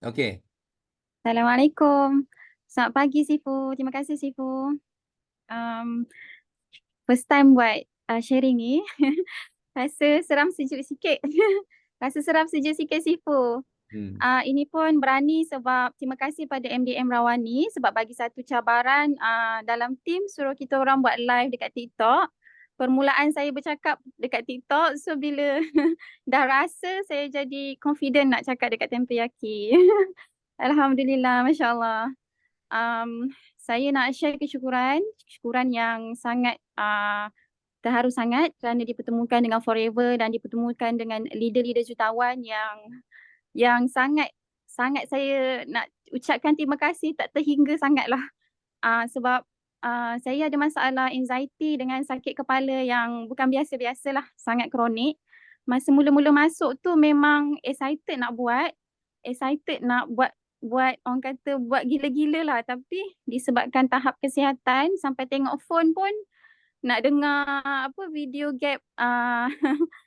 Okay.
Assalamualaikum. Selamat pagi Sifu. Terima kasih Sifu. first time buat sharing ni. Rasa seram sejuk sikit. Rasa seram sejuk sikit Sifu. Ini pun berani sebab terima kasih pada MDM Rawani sebab bagi satu cabaran dalam tim suruh kita orang buat live dekat TikTok. Permulaan saya bercakap dekat TikTok, so bila dah rasa saya jadi confident nak cakap dekat Tempeyaki. Alhamdulillah, Masya Allah. Saya nak share kesyukuran yang sangat terharu sangat kerana dipertemukan dengan Forever dan dipertemukan dengan leader-leader jutawan yang sangat saya nak ucapkan terima kasih tak terhingga sangatlah. Sebab saya ada masalah anxiety dengan sakit kepala yang bukan biasa-biasalah, sangat kronik. Masa mula-mula masuk tu memang excited nak buat orang kata buat gila-gila lah, tapi disebabkan tahap kesihatan sampai tengok phone pun nak dengar video gap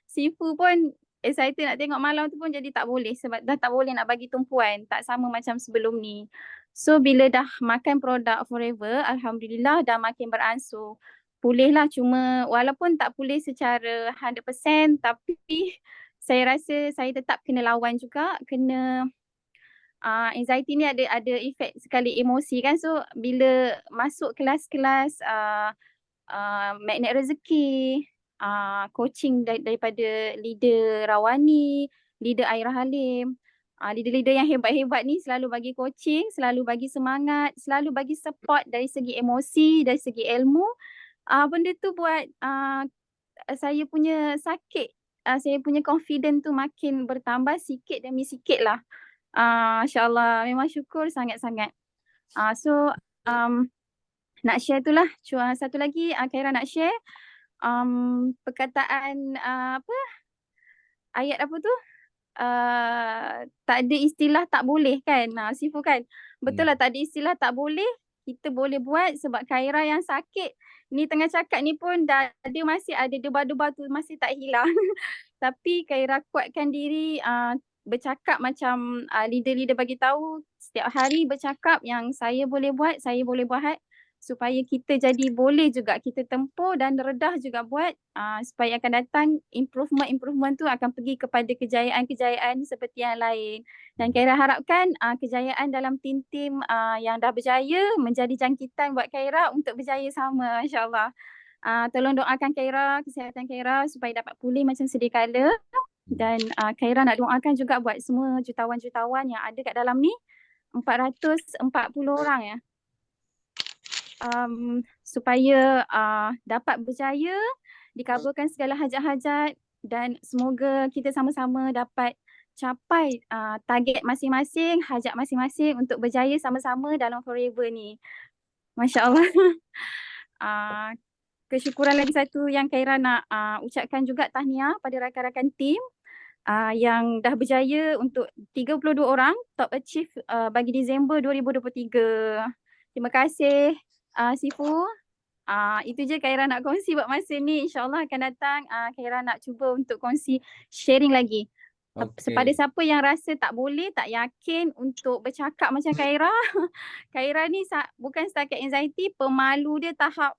Sifu pun excited nak tengok malam tu pun jadi tak boleh sebab dah tak boleh nak bagi tumpuan, tak sama macam sebelum ni. So bila dah makan produk Forever, Alhamdulillah dah makin beransur. Pulih lah, cuma walaupun tak pulih secara 100% tapi saya rasa saya tetap kena lawan juga, kena anxiety ni ada efek sekali emosi kan. So bila masuk kelas-kelas Magnet Rezeki, coaching daripada leader Rawani, leader Aira Halim, leader-leader yang hebat-hebat ni selalu bagi coaching, selalu bagi semangat, selalu bagi support dari segi emosi, dari segi ilmu. Benda tu buat saya punya sakit, saya punya confident tu makin bertambah sikit demi sikit lah. Masya Allah, memang syukur sangat-sangat. So nak share tu lah. Satu lagi Khaira nak share perkataan ayat apa tu? Tak ada istilah tak boleh kan, Sifu kan? Betul lah, tak ada istilah tak boleh. Kita boleh buat sebab Khaira yang sakit ni tengah cakap ni pun dada masih ada debar-debar tu masih tak hilang. Tapi Khaira kuatkan diri, bercakap macam leader-leader bagi tahu setiap hari, bercakap yang saya boleh buat supaya kita jadi boleh juga kita tempuh dan redah juga buat supaya akan datang improvement tu akan pergi kepada kejayaan-kejayaan seperti yang lain. Dan Khaira harapkan kejayaan dalam tim-tim yang dah berjaya menjadi jangkitan buat Khaira untuk berjaya sama, insya-Allah. Tolong doakan Khaira, kesihatan Khaira supaya dapat pulih macam sedia kala. Dan Khaira nak doakan juga buat semua jutawan-jutawan yang ada kat dalam ni, 440 orang ya. Supaya dapat berjaya, dikabulkan segala hajat-hajat dan semoga kita sama-sama dapat capai target masing-masing, hajat masing-masing untuk berjaya sama-sama dalam Forever ni. Masya Allah. Kesyukuran lagi satu yang Khaira nak ucapkan juga tahniah pada rakan-rakan tim yang dah berjaya untuk 32 orang top achieve bagi Disember 2023. Terima kasih Sifu. Itu je Khaira nak kongsi buat masa ni. InsyaAllah akan datang Khaira nak cuba untuk kongsi sharing lagi. Kepada siapa yang rasa tak boleh, tak yakin untuk bercakap macam Khaira, Khaira ni bukan setakat anxiety, pemalu dia tahap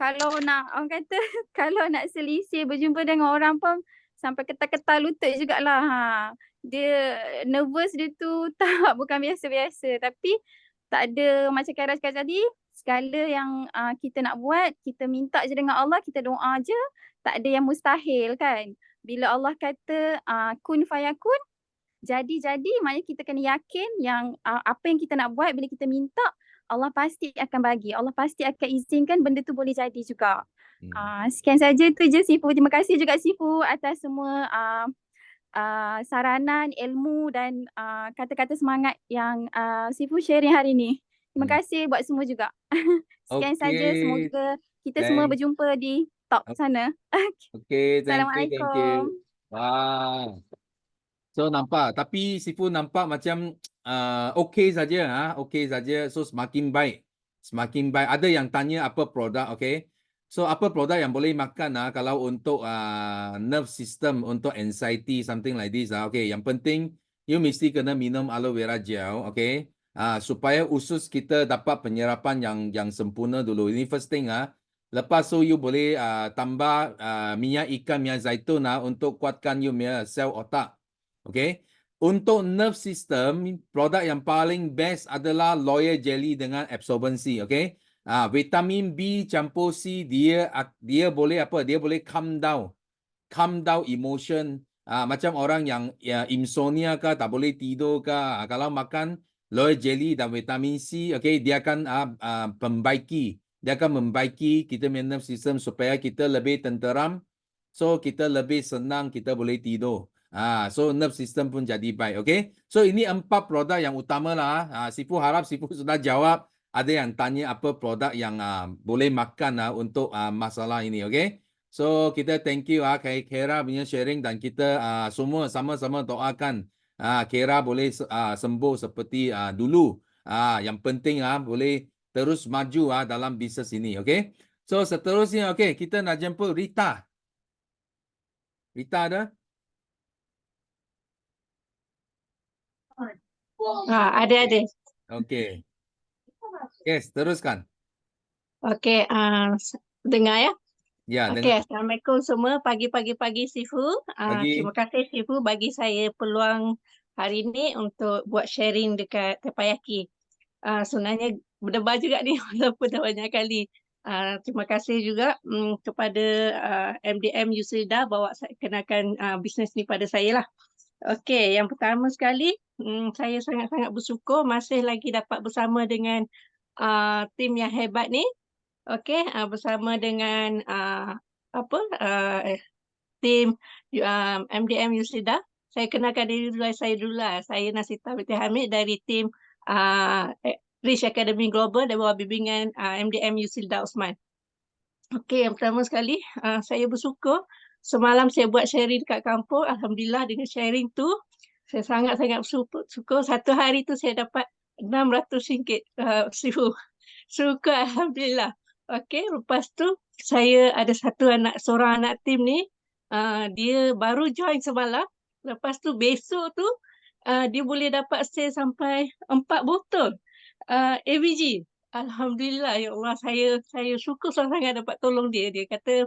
kalau nak orang kata kalau nak selisih berjumpa dengan orang pun sampai ketar-ketar lutut jugalah. Dia nervous dia tu tahap bukan biasa-biasa, tapi tak ada macam Khaira cakap tadi, segala yang kita nak buat, kita minta je dengan Allah, kita doa je, tak ada yang mustahil kan. Bila Allah kata kun fayakun, jadi, maknanya kita kena yakin yang apa yang kita nak buat bila kita minta, Allah pasti akan bagi, Allah pasti akan izinkan benda tu boleh jadi juga. Sekian saja tu je Sifu. Terima kasih juga Sifu atas semua saranan, ilmu dan kata-kata semangat yang Sifu sharing hari ni. Terima kasih buat semua juga. Sekian saja, semoga kita semua berjumpa di top sana.
Okay, thank you.
Assalamualaikum.
Wah. So nampak, tapi Sifu nampak macam okey saja, okey saja. So semakin baik. Ada yang tanya apa produk, okay? So apa produk yang boleh makan kalau untuk nerve system, untuk anxiety, something like this, okay? Yang penting you mesti kena minum aloe vera gel, okay? Supaya usus kita dapat penyerapan yang sempurna dulu. Ini first thing, Lepas tu you boleh tambah minyak ikan, minyak zaitun untuk kuatkan you punya sel otak. Okay. Untuk nerve system, produk yang paling best adalah Loyal Jelly dengan absorbency. Okay. Vitamin B campur C, dia boleh apa? Dia boleh calm down emotion. Macam orang yang insomnia ke, tak boleh tidur ke, kalau makan Loyal Jelly dan vitamin C, okay, dia akan membaiki. Dia akan membaiki kita punya nerve system supaya kita lebih tenteram. So, kita lebih senang, kita boleh tidur. So, nerve system pun jadi baik, okay? So, ini 4 produk yang utama lah. Sifu harap Sifu sudah jawab. Ada yang tanya apa produk yang boleh makan untuk masalah ini, okay? So, kita thank you Kera punya sharing dan kita semua sama-sama doakan Kera boleh sembuh seperti dulu. Yang penting boleh terus maju dalam bisnes ini, okay? So, seterusnya, okay, kita nak jemput Rita. Rita ada?
Ada.
Okay. Yes, teruskan.
Okey, dengar ya.
Ya,
Okey,
dengar.
Assalamualaikum semua. Pagi Sifu.
Pagi.
Terima kasih Sifu bagi saya peluang hari ini untuk buat sharing dekat Tepayaki. Sebenarnya berdebar juga ni walaupun dah banyak kali. Terima kasih juga kepada MDM Yusrida bawa kenalkan bisnes ni pada saya lah. Okey, yang pertama sekali, saya sangat-sangat bersyukur masih lagi dapat bersama dengan tim yang hebat ni. Okey, bersama dengan tim MDM Yusrida. Saya kenalkan diri saya dulu lah. Saya Nasita binti Hamid dari tim Rich Academy Global dan bawah bimbingan MDM Yusrida Osman. Okey, yang pertama sekali, saya bersyukur semalam saya buat sharing dekat kampung. Alhamdulillah dengan sharing tu, saya sangat-sangat bersyukur. Satu hari tu saya dapat RM600, Sifu. Syukur Alhamdulillah. Okey, lepas tu saya ada seorang anak tim ni, dia baru join semalam. Lepas tu besok tu, dia boleh dapat sale sampai 4 botol ABG. Alhamdulillah, ya Allah, saya syukur sangat dapat tolong dia. Dia kata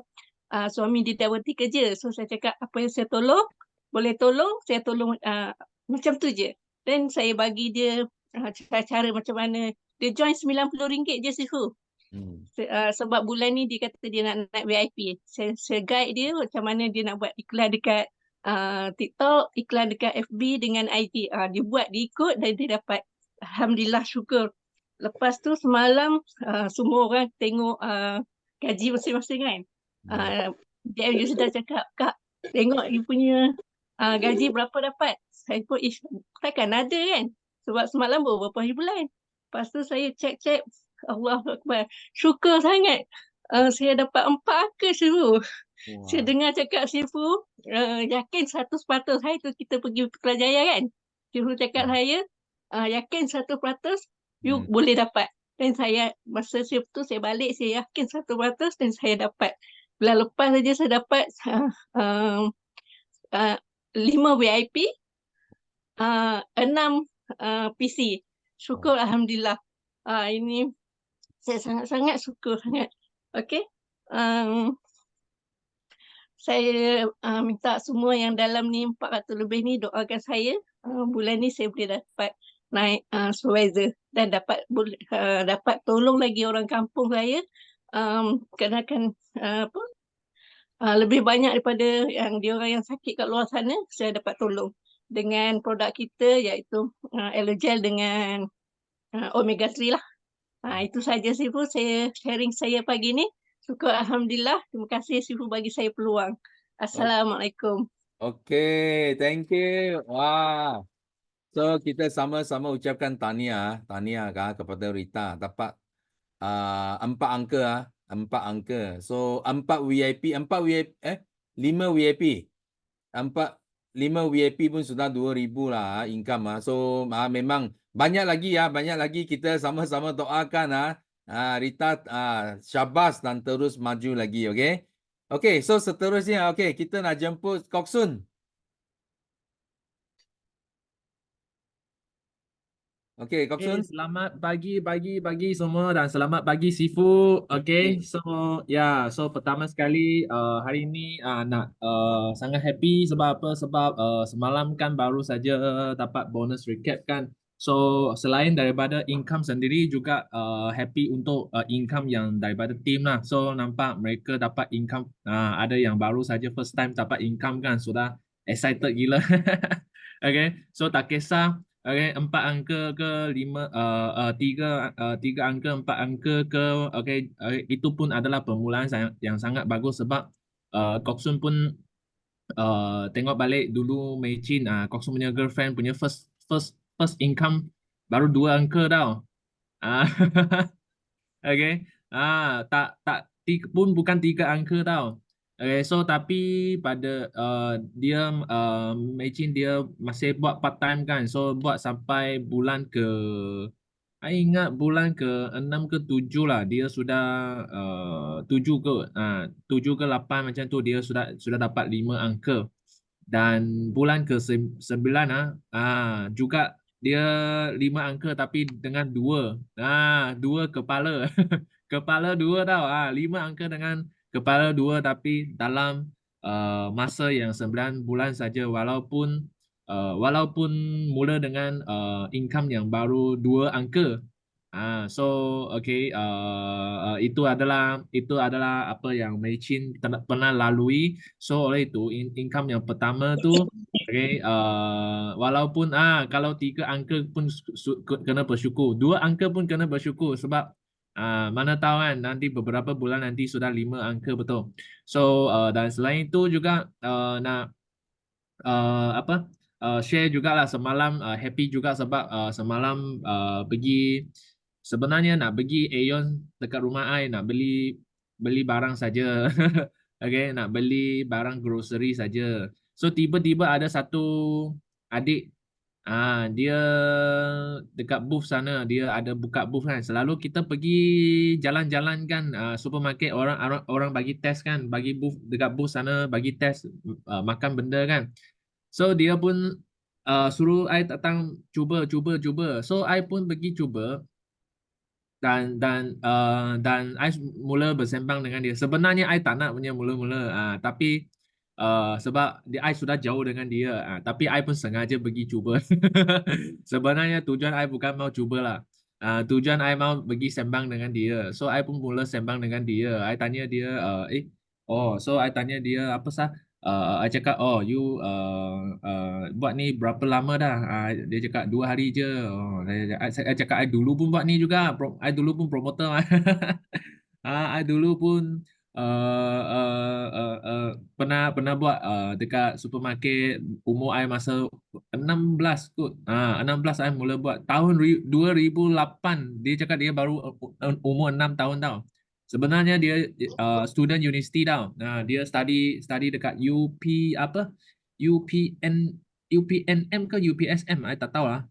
suami dia dah berhenti kerja. So saya cakap apa yang saya tolong, boleh tolong, saya tolong macam tu je. Dan saya bagi dia cara macam mana. Dia join RM90 je Sifu. Sebab bulan ni dia kata dia nak naik VIP. Saya guide dia macam mana dia nak buat iklan dekat TikTok, iklan dekat FB dengan IG. Dia buat, dia ikut dan dia dapat. Alhamdulillah, syukur. Lepas tu semalam semua orang tengok gaji masing-masing kan. Dia sudah cakap, Kak, tengok you punya gaji berapa dapat. Saya pun, takkan ada kan. Sebab semalam berapa hari bulan. Lepas tu saya cek, Allahu Akbar. Syukur sangat. Saya dapat 4 angka Sifu. Wow. Saya dengar cakap Sifu, yakin 100% hari tu kita pergi Putrajaya kan. Sifu cakap saya, yakin 100% you boleh dapat. Dan saya, masa shift tu saya balik, saya yakin 100% dan saya dapat. Bulan lepas saja saya dapat 5 VIP, 6 PC. Syukur Alhamdulillah. Ini saya sangat-sangat syukur sangat. Okey. Saya minta semua yang dalam ni 400 lebih ni doakan saya. Bulan ni saya boleh dapat naik supervisor dan dapat tolong lagi orang kampung saya. Kenakan lebih banyak daripada yang diorang yang sakit kat luar sana, saya dapat tolong dengan produk kita iaitu Elogel dengan Omega 3 lah. Itu saja Sifu, sharing saya pagi ni. Syukur Alhamdulillah. Terima kasih Sifu bagi saya peluang. Assalamualaikum.
Okay, thank you. Wah. So, kita sama-sama ucapkan tahniah kepada Rita. Dapat 4 angka 4 angka. So, 5 VIP. 5 VIP pun sudah 2,000 lah income. So, memang banyak lagi kita sama-sama doakan Rita syabas dan terus maju lagi, okay? Okay, so seterusnya, okay, kita nak jemput Kok Sun. Okey, Kok Sun.
Selamat pagi semua dan selamat pagi Sifu. Okay, so so pertama sekali hari ini nak sangat happy sebab apa? Sebab semalam kan baru saja dapat bonus recap kan. So selain daripada income sendiri juga happy untuk income yang daripada team lah. So nampak mereka dapat income, ada yang baru saja first time dapat income kan, sudah excited gila. Okay, so tak kisah. Okay, 4 angka ke 3 angka, 4 angka ke, okay, itu pun adalah permulaan yang sangat bagus sebab Kok Sun pun tengok balik dulu Mei Chin, Kok Sun punya girlfriend punya first income baru 2 angka tau. Okay, bukan 3 angka tau. Okay, so tapi pada dia Mei Chin dia masih buat part time kan, so buat sampai bulan ke, I ingat bulan ke 6 ke 7 lah, dia sudah 7 ke 8 macam tu, dia sudah dapat 5 angka. Dan bulan ke 9 juga dia 5 angka tapi dengan 2 kepala. Kepala 2 tau. 5 angka dengan kepala 2 tapi dalam masa yang 9 bulan saja, walaupun mula dengan income yang baru 2 angka. So okay, itu adalah apa yang Mei Chin pernah lalui. So oleh itu income yang pertama tu, okay, walaupun kalau 3 angka pun kena bersyukur, 2 angka pun kena bersyukur sebab mana tahu kan nanti beberapa bulan nanti sudah 5 angka betul. So dan selain itu juga nak share jugalah semalam, happy juga sebab semalam sebenarnya nak pergi Aeon dekat rumah I, nak beli barang saja. Okay, nak beli barang grocery saja. So tiba-tiba ada satu adik, dia dekat booth sana, dia ada buka booth kan. Selalu kita pergi jalan-jalan kan, supermarket, orang bagi test kan, bagi booth dekat booth sana bagi test makan benda kan. So dia pun suruh I datang cuba. So I pun pergi cuba dan I mula bersembang dengan dia. Sebenarnya I tak nak punya mula-mula, tapi sebab I sudah jauh dengan dia, tapi I pun sengaja pergi cuba. Sebenarnya tujuan I bukan mau cubalah. Tujuan I mau pergi sembang dengan dia. So I pun mula sembang dengan dia. I tanya dia so I tanya dia apa sah? I cakap, you buat ni berapa lama dah? Dia cakap 2 hari je. I cakap, I dulu pun buat ni juga. I dulu pun promoter. I dulu pun pernah buat dekat supermarket. Umur I masa 16 kot. 16 I mula buat. Tahun 2008. Dia cakap dia baru umur 6 tahun tau. Sebenarnya dia student university tau. Dia study dekat UPNM ke UPSM, I tak tahu lah.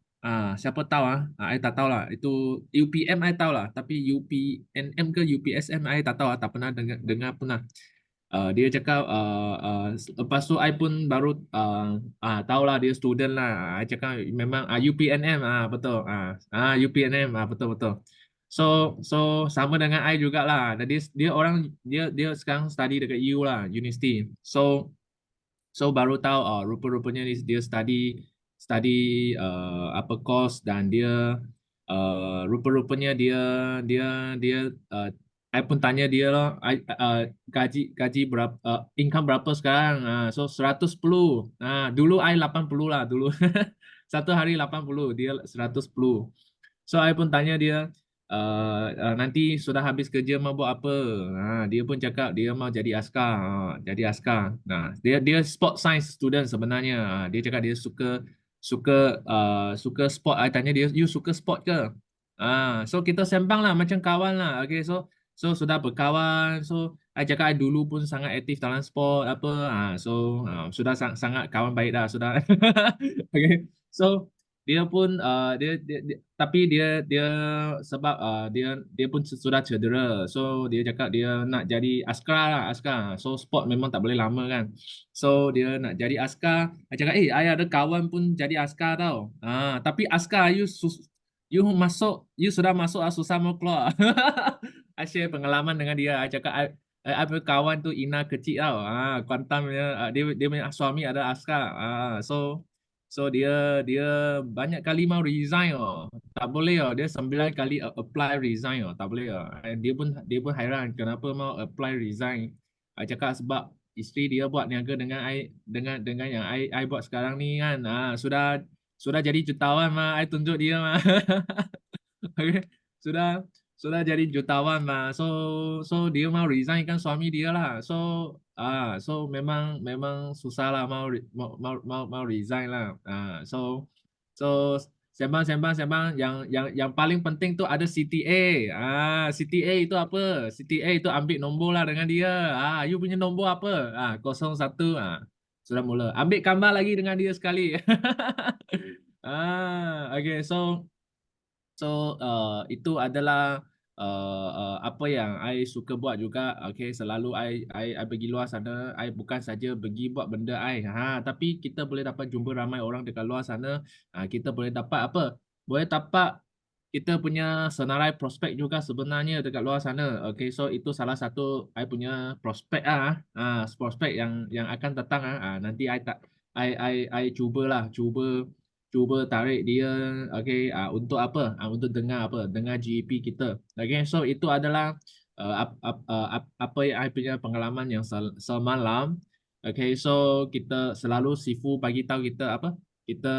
Siapa tahu I tak tahu lah. Itu UPM I tahu lah, tapi UPNM ke UPSM I tak tahu lah, tak pernah dengar pernah. Dia cakap lepas tu I pun baru tahu lah dia student lah. I cakap memang UPNM betul. UPNM betul. So sama dengan I jugalah. Dia sekarang study dekat U lah, university. So baru tahu rupa-rupanya dia study apa course, dan dia rupa-rupanya dia I pun tanya dia lah, gaji berapa, income berapa sekarang? So 110. Dulu I 80 lah dulu. Satu hari 80, dia 110. So I pun tanya dia, nanti sudah habis kerja mau buat apa? Dia pun cakap dia mau jadi askar. Dia sport science student sebenarnya. Dia cakap dia suka sport. I tanya dia, you suka sport ke? So kita sembang lah macam kawan lah. Okay, so sudah berkawan. So I cakap I dulu pun sangat aktif dalam sport apa. So sudah sangat kawan baik dah sudah. Okay, so dia pun tapi dia sebab dia pun sudah cedera. So dia cakap dia nak jadi askar. So sport memang tak boleh lama kan. So dia nak jadi askar. I cakap I ada kawan pun jadi askar tau. Tapi askar you you sudah masuk susah mau keluar. I share pengalaman dengan dia. I cakap I punya kawan tu Ina kecil tau. Kuantan punya dia punya suami ada askar. So dia banyak kali mau resign oh. Tak boleh oh. Dia 9 kali apply resign oh. Tak boleh oh. Dia pun hairan kenapa mau apply resign. I cakap sebab isteri dia buat niaga dengan yang I buat sekarang ni kan. Sudah jadi jutawan mah. I tunjuk dia mah. Okay. Sudah jadi jutawan mah. So dia mau resign kan suami dia lah. So memang susah lah mau resign lah. So sembang yang paling penting tu ada CTA. CTA itu apa? CTA itu ambil nombor lah dengan dia. You punya nombor apa? 01. Sudah mula. Ambil gambar lagi dengan dia sekali. Okay. So itu adalah apa yang I suka buat juga. Okay, selalu I pergi luar sana. I bukan saja pergi buat benda I. Tapi kita boleh dapat jumpa ramai orang dekat luar sana. Kita boleh dapat apa? Boleh dapat kita punya senarai prospek juga sebenarnya dekat luar sana. Okay, so itu salah satu I punya prospek prospek yang akan datang nanti I cuba tarik dia untuk apa? Untuk dengar GEP kita. Okay, so itu adalah apa yang I punya pengalaman yang semalam. Okay, so kita selalu Sifu bagi tahu kita apa? Kita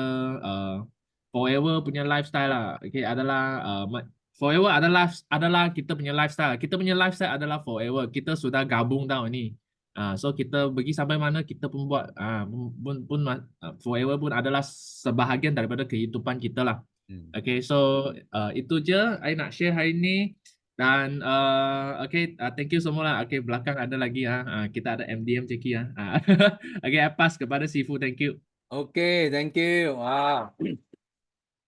forever punya lifestyle lah. Okay, adalah forever adalah kita punya lifestyle. Kita punya lifestyle adalah forever. Kita sudah gabung tau ni. So kita pergi sampai mana kita pun buat forever pun adalah sebahagian daripada kehidupan kita lah. Okay, so itu je I nak share hari ni. Dan thank you semua lah. Okay, belakang ada lagi kita ada MDM Jackie Okay, I pass kepada Sifu. Thank you.
Okay, thank you.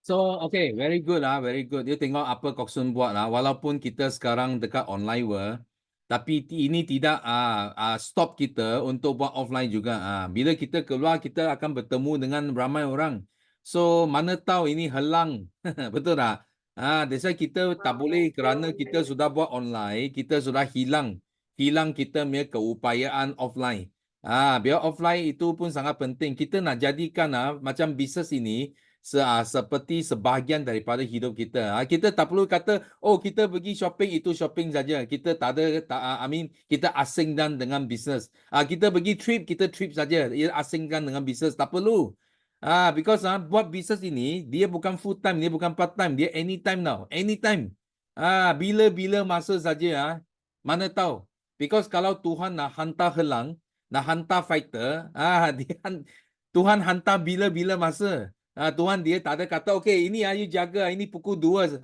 So, okay, very good very good. You tengok apa Koksun buat lah. Walaupun kita sekarang dekat online world, tapi ini tidak stop kita untuk buat offline juga. Bila kita keluar, kita akan bertemu dengan ramai orang. So, mana tahu ini halang. Betul tak? That's why kita tak boleh kerana kita sudah buat online, kita sudah hilang kita punya keupayaan offline. Biar offline itu pun sangat penting. Kita nak jadikan macam bisnes ini seperti sebahagian daripada hidup kita. Kita tak perlu kata, oh kita pergi shopping itu shopping saja. Kita tak ada, kita asingkan dengan bisnes. Kita pergi trip, kita trip saja. Ia asingkan dengan bisnes. Tak perlu. Because buat bisnes ini, dia bukan full time, dia bukan part time. Dia anytime now. Anytime. Bila-bila masa saja. Mana tahu. Because kalau Tuhan nak hantar helang, nak hantar fighter, Tuhan hantar bila-bila masa. Tuhan dia tak ada kata, okay, ini you jaga, ini pukul 2.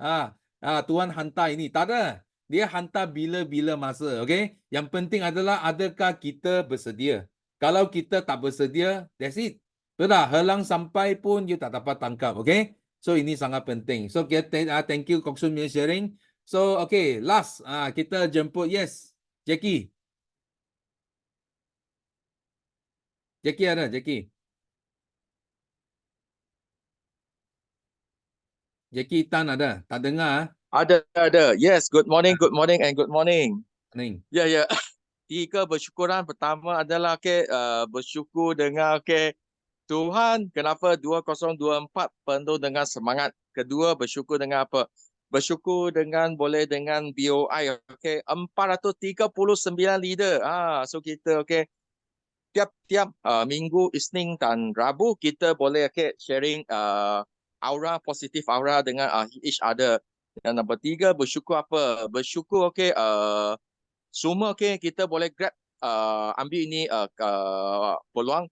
Tuhan hantar ini. Tak ada. Dia hantar bila-bila masa. Okay? Yang penting adalah adakah kita bersedia. Kalau kita tak bersedia, that's it. Betul tak? Helang sampai pun you tak dapat tangkap. Okay? So, ini sangat penting. So, thank you Koksun punya sharing. So, okay, last. Kita jemput, yes. Jackie. Jackie ada, Jackie. Jackie Tan ada? Tak dengar?
Ada. Yes, good morning and good morning.
Morning.
Ya. 3 bersyukuran. Pertama adalah bersyukur dengan Tuhan kenapa 2024 penuh dengan semangat. Kedua, bersyukur dengan apa? Bersyukur dengan boleh dengan BOI 439 leader. So kita tiap minggu Isnin dan Rabu kita boleh sharing aura, positif aura dengan each other. Dan nombor 3, bersyukur apa? Bersyukur semua kita boleh grab ambil ini peluang.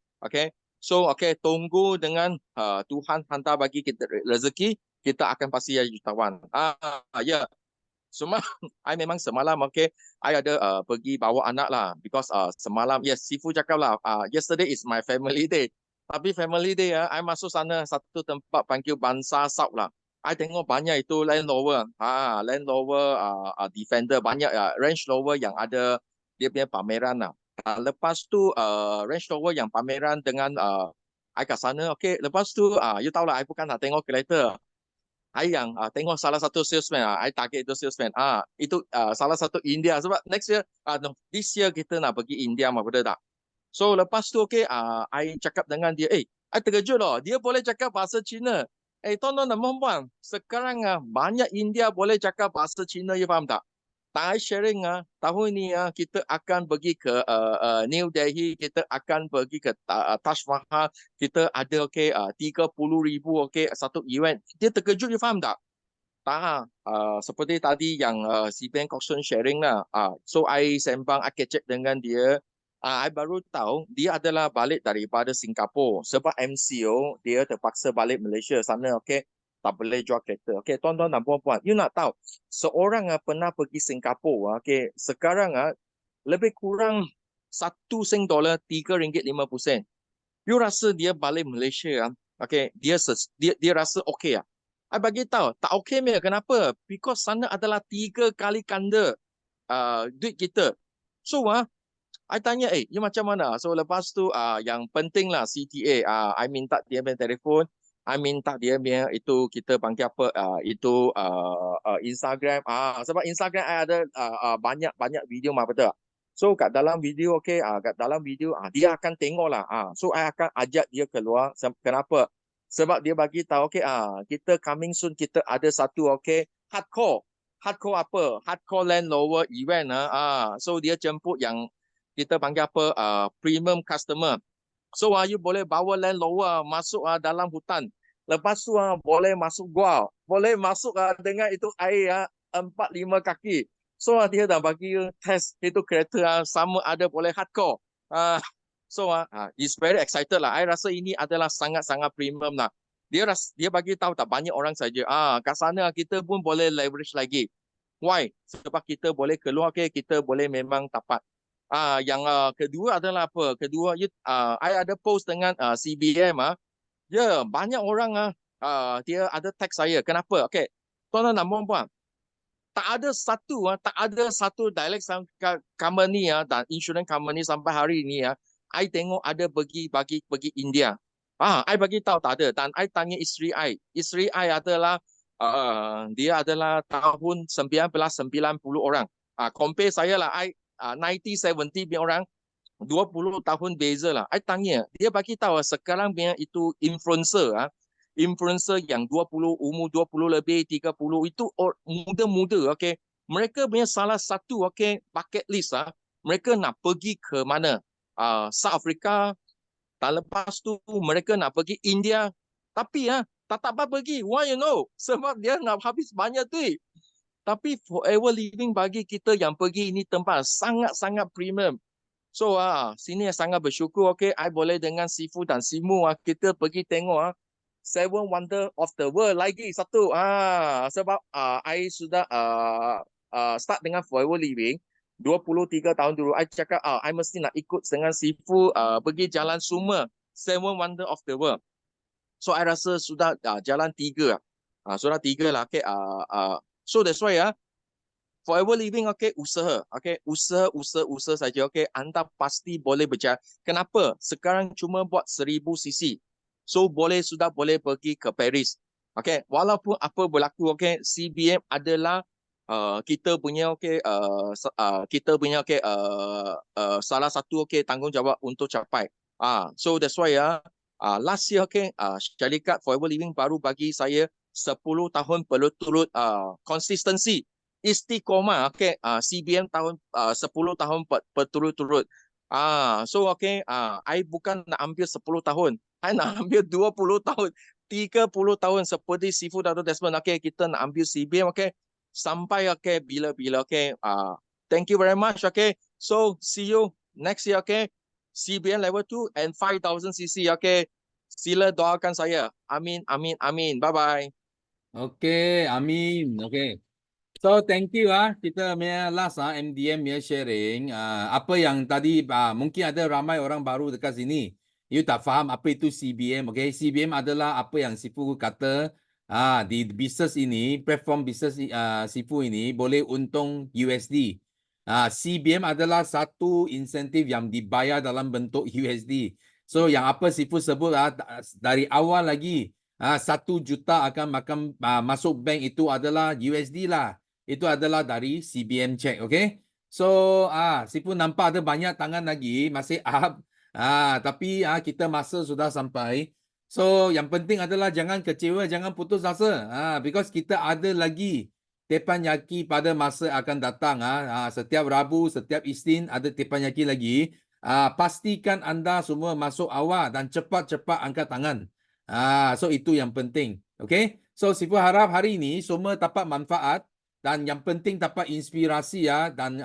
So tunggu dengan Tuhan hantar bagi kita rezeki, kita akan pasti jadi jutawan. Semua I memang semalam I ada pergi bawa anak lah, because semalam yes Sifu cakap lah yesterday is my family day. Tapi family day I masuk sana satu tempat panggil Bansa South lah. I tengok banyak itu Land Rover. Land Rover Defender banyak Range Rover yang ada dia punya pameran lah. Lepas tu Range Rover yang pameran dengan I kat sana. Lepas tu you tahu lah I bukan nak tengok kereta. I yang tengok salah satu salesman, I target itu salesman. Itu salah satu India sebab next year, no, this year kita nak pergi India mah, betul tak? So lepas tu I cakap dengan dia, I terkejut loh, dia boleh cakap bahasa Cina. Tuan-tuan dan puan-puan, sekarang banyak India boleh cakap bahasa Cina, you faham tak? I sharing tahun ni kita akan pergi ke New Delhi, kita akan pergi ke Taj Mahal, kita ada 30,000 satu event. Dia terkejut, you faham tak? Tak, seperti tadi yang si Ben Coxon sharing lah. So I sembang, I catch up dengan dia. I baru tahu dia adalah balik daripada Singapura sebab MCO dia terpaksa balik Malaysia sana, tak boleh jual kereta. Tuan-tuan dan puan-puan, you nak tahu seorang pernah pergi Singapura, sekarang lebih kurang 1 sing dolar RM3.50. You rasa dia balik Malaysia, dia rasa okey. I bagi tahu tak okey meh. Kenapa? Because sana adalah 3 kali ganda duit kita. So I tanya, you macam mana? So lepas tu yang penting lah CTA, I minta dia punya telefon, I minta dia punya itu kita panggil apa, itu Instagram. Sebab Instagram I ada banyak video mah, betul. So kat dalam video, kat dalam video dia akan tengok lah. So I akan ajak dia keluar. Kenapa? Sebab dia bagi tahu, kita coming soon, kita ada satu hardcore apa? Hardcore Land Rover event. So dia jemput yang kita panggil apa, premium customer. So you boleh bawa Land Rover masuk dalam hutan. Lepas tu boleh masuk gua, boleh masuk dengan itu air 4-5 kaki. So dia dah bagi test itu kereta sama ada boleh hardcore. So he's very excited lah. I rasa ini adalah sangat-sangat premium lah. Dia bagi tahu tak banyak orang saja. Kat sana kita pun boleh leverage lagi. Why? Sebab kita boleh keluar, kita boleh memang dapat. Yang kedua adalah apa? Kedua, I ada post dengan CBM. Banyak orang dia ada tag saya. Kenapa? Tuan-tuan dan puan-puan, tak ada satu direct company dan insurance company sampai hari ini I tengok ada pergi India. I bagi tahu tak ada. Dan I tanya isteri I. Isteri I adalah dia adalah tahun 1990 orang. Compare saya lah, I 90-70 orang, 20 tahun beza lah. I tanya, dia bagi tahu sekarang punya itu influencer yang 20, umur 20 lebih, 30 itu muda-muda, mereka punya salah satu bucket list mereka nak pergi ke mana? South Africa, dan lepas tu mereka nak pergi India, tapi tak dapat pergi. Why you know? Sebab dia nak habis banyak duit. Tapi Forever Living bagi kita yang pergi ini tempat sangat-sangat premium. So sini sangat bersyukur, I boleh dengan Sifu dan Simu kita pergi tengok 7 Wonder of the World lagi satu. Sebab I sudah start dengan Forever Living 23 tahun dulu. I cakap I mesti nak ikut dengan Sifu pergi jalan semua 7 Wonder of the World. So I rasa sudah jalan 3. Sudah 3 lah. So that's why Forever Living usaha. Usaha saja. Anda pasti boleh berjaya. Kenapa? Sekarang cuma buat 1000 cc. So sudah boleh pergi ke Paris. Walaupun apa berlaku, CBM adalah kita punya salah satu tanggungjawab untuk capai. So that's why last year syarikat Forever Living baru bagi saya 10 tahun berturut konsistensi istiqomah. CBM tahun 10 tahun berturut-turut. So I bukan nak ambil 10 tahun, I nak ambil 20 tahun, 30 tahun seperti Sifu Dato' Desmond. Kita nak ambil CBM sampai bila-bila. Thank you very much. So see you next year. CBM level 2 and 5,000 cc. Sila doakan saya. Amin, amin, amin. Bye bye.
Amin. So thank you kita punya last MDM punya sharing. Apa yang tadi mungkin ada ramai orang baru dekat sini. You tak faham apa itu CBM. CBM adalah apa yang Sifu kata di bisnes ini, platform bisnes Sifu ini boleh untung USD. CBM adalah satu insentif yang dibayar dalam bentuk USD. So yang apa Sifu sebut dari awal lagi 1 juta akan masuk bank itu adalah USD lah. Itu adalah dari CBM check, okay? So, Sifu nampak ada banyak tangan lagi masih up. Tapi kita masa sudah sampai. So, yang penting adalah jangan kecewa, jangan putus asa. Because kita ada lagi teppanyaki pada masa akan datang. Setiap Rabu, setiap Isnin ada teppanyaki lagi. Pastikan anda semua masuk awal dan cepat-cepat angkat tangan. So, itu yang penting. Okay? So, Sifu harap hari ini semua dapat manfaat dan yang penting dapat inspirasi dan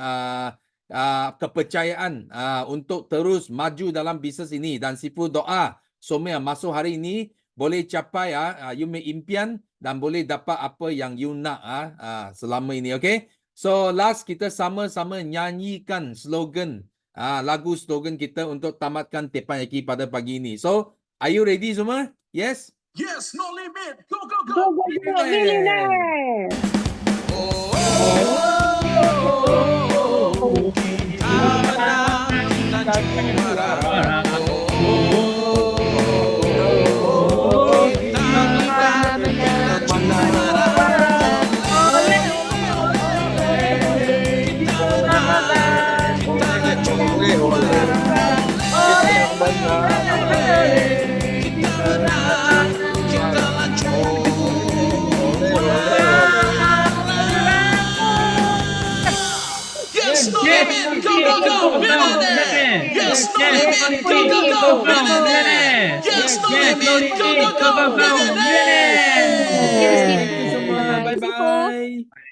kepercayaan untuk terus maju dalam bisnes ini. Dan Sifu doa semua yang masuk hari ini boleh capai you make impian dan boleh dapat apa yang you nak selama ini, okay? So last kita sama-sama nyanyikan slogan lagu slogan kita untuk tamatkan teppanyaki pada pagi ini. So are you ready semua? Yes?
Yes, no limit. Go, go, go.
Go, go, go, millionaire.
Yes, no limit. Go, go, go. Millionaire. Yes, no limit. Go, go, go. Millionaire. Yes, no limit. Go, go, go. Millionaire.
Bye-bye.